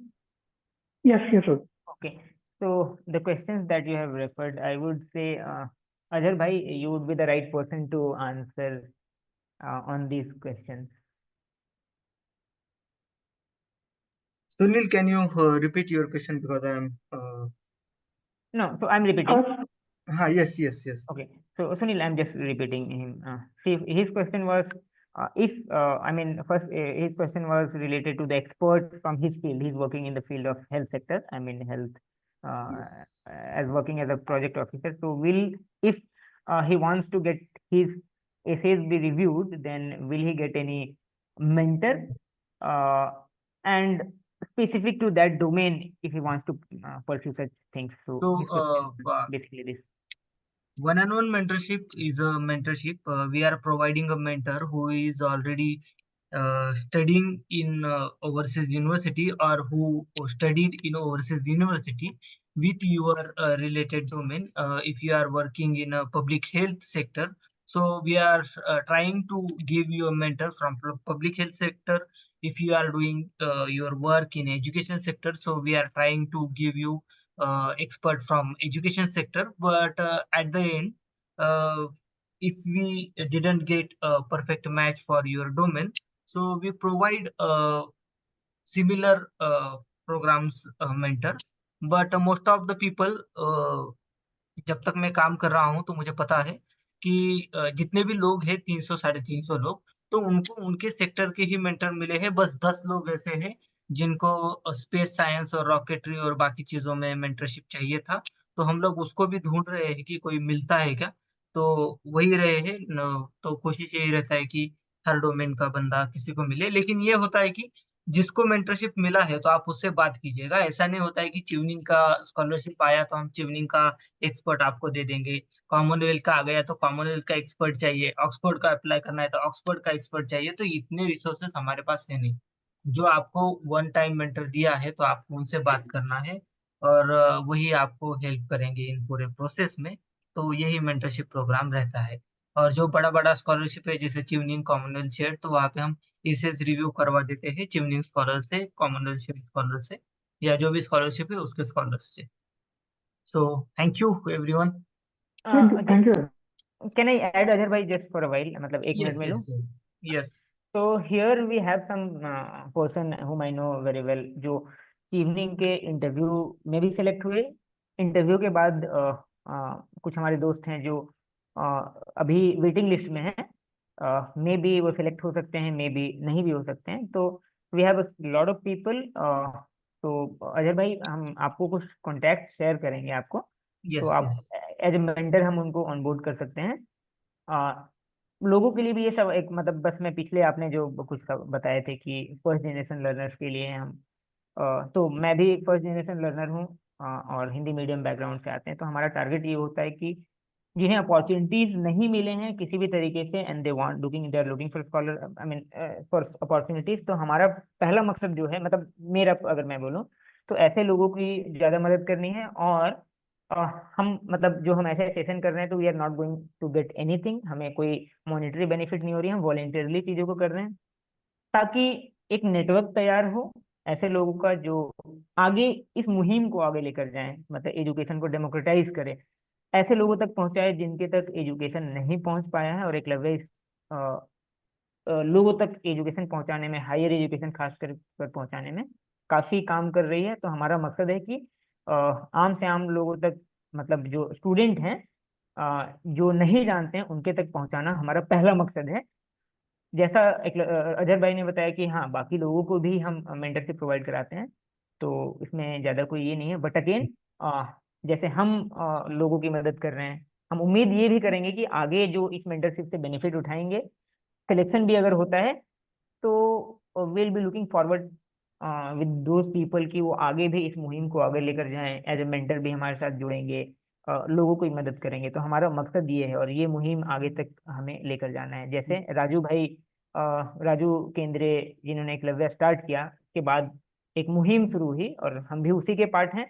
Yes, sir. Okay, so the questions that you have referred, I would say, Ajhar bhai, you would be the right person to answer on these questions. Sunil, can you repeat your question because I am No, so I'm repeating. Yes. Okay, so Sunil, I'm just repeating him. See, his question was, if I mean, first his question was related to the expert from his field. He's working in the field of health sector. I mean, health, as working as a project officer. So, if he wants to get his essays be reviewed, then will he get any mentor? Uh, and specific to that domain, if he wants to pursue such things. So, So, his question is basically this. one-on-one mentorship is a mentorship. We are providing a mentor who is already studying in overseas university, or who studied in overseas university with your related domain. If you are working in a public health sector, so we are trying to give you a mentor from public health sector. If you are doing your work in education sector, so we are trying to give you expert from education sector. But at the end, uh, if we didn't get a perfect match for your domain, so we provide similar programs mentor. But most of the people, जब तक मैं काम कर रहा हूँ तो मुझे पता है कि जितने भी लोग हैं 300 साढ़े 300 लोग, तो उनको उनके सेक्टर के ही मेंटर मिले हैं। बस 10 लोग ऐसे हैं जिनको स्पेस साइंस और रॉकेटरी और बाकी चीजों में मेंटरशिप चाहिए था। तो हम लोग उसको भी ढूंढ रहे हैं कि कोई मिलता है क्या। तो वही रहे हैं तो कोशिश यही रहता है कि हर डोमेन का बंदा किसी को मिले। लेकिन ये होता है कि जिसको मेंटरशिप मिला है तो आप उससे बात कीजिएगा। ऐसा नहीं होता है कि चिवनिंग का स्कॉलरशिप आया तो हम चिवनिंग का एक्सपर्ट आपको दे देंगे। कॉमनवेल्थ का आ गया तो कॉमनवेल्थ का एक्सपर्ट चाहिए। ऑक्सफोर्ड का अप्लाई करना है तो ऑक्सफोर्ड का एक्सपर्ट चाहिए। तो इतने रिसोर्सेस हमारे पास है नहीं। जो आपको वन टाइम मेंटर दिया है तो आपको उनसे बात करना है, और वही आपको हेल्प करेंगे इन पूरे प्रोसेस में। तो यही मेंटरशिप प्रोग्राम रहता है। और जो बड़ा बड़ा स्कॉलरशिप है जैसे चिवनिंग कॉमनवेल्थ शेयर, तो वहाँ पे हम इसेस रिव्यू करवा देते हैं चिवनिंग स्कॉलर से, कॉमनवेल्थ शेयर स्कॉलर से, या जो भी स्कॉलरशिप है उसके स्कॉलर से। So thank you everyone. Thank you. Can I add, Ajhar bhai, just for a while? मतलब एक मिनट Yes, में लूँ? yes, yes. Yes. So here we have some person whom I know very well, जो evening के interview में भी select हुए। Interview के बाद कुछ हमारे दोस्त हैं जो अभी वेटिंग लिस्ट में हैं। मे बी वो सेलेक्ट हो सकते हैं, मे बी नहीं भी हो सकते हैं। तो we have lot of people. तो अजहर भाई, हम आपको कुछ कॉन्टैक्ट शेयर करेंगे आपको। तो Yes, आप yes. एज ए मेंटर हम उनको ऑनबोर्ड कर सकते हैं। लोगों के लिए भी ये सब एक, मतलब बस मैं पिछले आपने जो कुछ सब बताए थे कि फर्स्ट जनरेशन लर्नर्स के लिए हम, तो मैं भी फर्स्ट जनरेशन लर्नर हूँ, और हिंदी मीडियम बैकग्राउंड से आते हैं। तो हमारा टारगेट ये होता है कि जिन्हें अपॉर्चुनिटीज नहीं मिले हैं किसी भी तरीके से, and they are looking for scholar, I mean for opportunities, तो हमारा पहला मकसद जो है, मतलब मेरा अगर मैं बोलूँ, तो ऐसे लोगों की ज्यादा मदद करनी है। और अ, हम मतलब जो हम ऐसे सेशन कर रहे हैं, तो we are not going to get anything, हमें कोई मॉनेटरी बेनिफिट नहीं हो रही है, हम वॉलेंटियरली चीजों को कर रहे हैं, ताकि एक नेटवर्क तैयार हो ऐसे लोगों का जो आगे इस मुहिम को आगे लेकर जाएं, मतलब एजुकेशन को डेमोक्रेटाइज करें, ऐसे लोगों तक पहुंचाए जिनके तक एजुकेशन नहीं पहुंच पाया है। और एकलव्य इस लोगों तक एजुकेशन पहुंचाने में, हायर एजुकेशन खास कर पहुंचाने में काफी काम कर रही है। तो हमारा मकसद है कि आम से आम लोगों तक, मतलब जो स्टूडेंट हैं, जो नहीं जानते हैं, उनके तक पहुंचाना हमारा पहला मकसद है। जैसा अजहर भाई ने बताया कि हाँ, बाकी लोगों को भी हम मेंटरशिप प्रोवाइड कराते हैं, तो इसमें ज़्यादा कोई ये नहीं है। बट अगेन, जैसे हम लोगों की मदद कर रहे हैं, हम उम्मीद ये भी करेंगे कि आगे जो इस मेंटरशिप से बेनिफिट उठाएंगे, सिलेक्शन भी अगर होता है, तो will be looking forward with those people कि वो आगे भी इस मुहिम को आगे लेकर जाएं, एज ए मेंटर भी हमारे साथ जुड़ेंगे, लोगों को ही मदद करेंगे। तो हमारा मकसद ये है, और ये मुहिम आगे तक हमें लेकर जाना है। जैसे राजू भाई, राजू केंद्रे, जिन्होंने एकलव्य स्टार्ट किया, के बाद एक मुहिम शुरू हुई, और हम भी उसी के पार्ट हैं।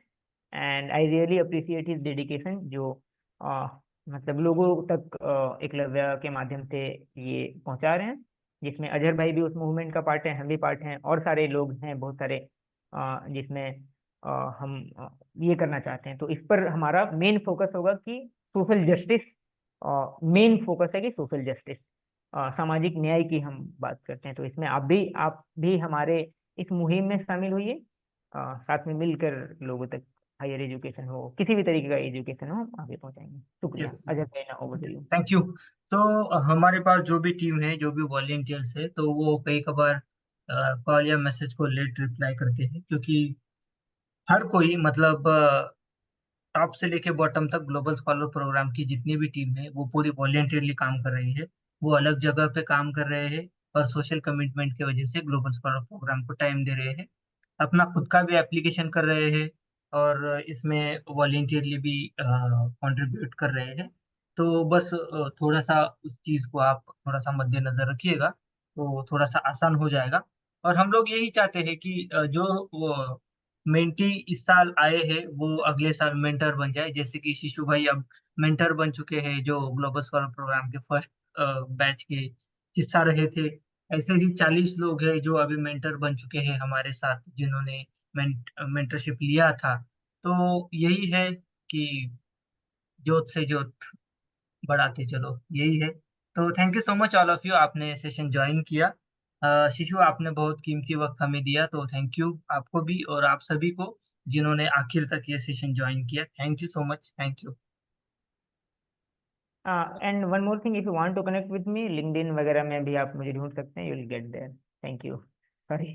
And I really appreciate his dedication, जो अ, मतलब लोगों तक एकलव्य के माध्यम से ये पहुंचा रहे हैं, जिसमें अजहर भाई भी उस मूवमेंट का पार्ट है, हम भी पार्ट हैं, और सारे लोग हैं बहुत सारे, जिसमें हम ये करना चाहते हैं। तो इस पर हमारा मेन फोकस होगा कि सोशल जस्टिस, मेन फोकस है कि सोशल जस्टिस, सामाजिक न्याय की हम बात करते हैं। तो इसमें आप भी हमारे इस मुहिम में शामिल होइए, साथ में मिलकर लोगों तक हायर एजुकेशन हो, किसी भी तरीके का एजुकेशन हो, आगे पहुंचाएंगे। शुक्रिया। यस अजय भाई, ना over to you. Thank you. तो हमारे पास जो भी टीम है, जो भी वॉलेंटियर्स है, तो वो कई कबार कॉल या मैसेज को लेट रिप्लाई करते हैं, क्योंकि हर कोई मतलब टॉप से लेके बॉटम तक ग्लोबल स्कॉलर प्रोग्राम की जितनी भी टीम है वो पूरी वॉलेंटियरली काम कर रही है। वो अलग जगह पे काम कर रहे हैं और सोशल कमिटमेंट की वजह से ग्लोबल स्कॉलर प्रोग्राम को टाइम दे रहे हैं, अपना खुद का भी एप्लीकेशन कर रहे हैं और इसमें वॉलेंटियरली भी कंट्रीब्यूट कर रहे हैं। तो बस थोड़ा सा उस चीज को आप थोड़ा सा मद्देनजर रखिएगा, तो थोड़ा सा आसान हो जाएगा। और हम लोग यही चाहते हैं कि जो मेंटी इस साल आए हैं वो अगले साल मेंटर बन जाए, जैसे कि शिशु भाई अब मेंटर बन चुके हैं, जो ग्लोबल स्कॉलर प्रोग्राम के फर्स्ट बैच के हिस्सा रहे थे। ऐसे ही 40 लोग हैं जो अभी मेंटर बन चुके हैं हमारे साथ, जिन्होंने मेंटरशिप लिया था। तो यही है कि जोत से जोत बढ़ाते चलो, यही है। तो thank you so much all of you, आपने सेशन ज्वाइन किया। शिशु, आपने बहुत कीमती वक्त हमें दिया, तो थैंक यू आपको भी और आप सभी को जिन्होंने आखिर तक ये सेशन ज्वाइन किया। Thank you so much, thank you. And one more thing, if you want to connect with me, LinkedIn वगैरह में भी आप मुझे ढूंढ सकते हैं, you will get there. Thank you. Sorry.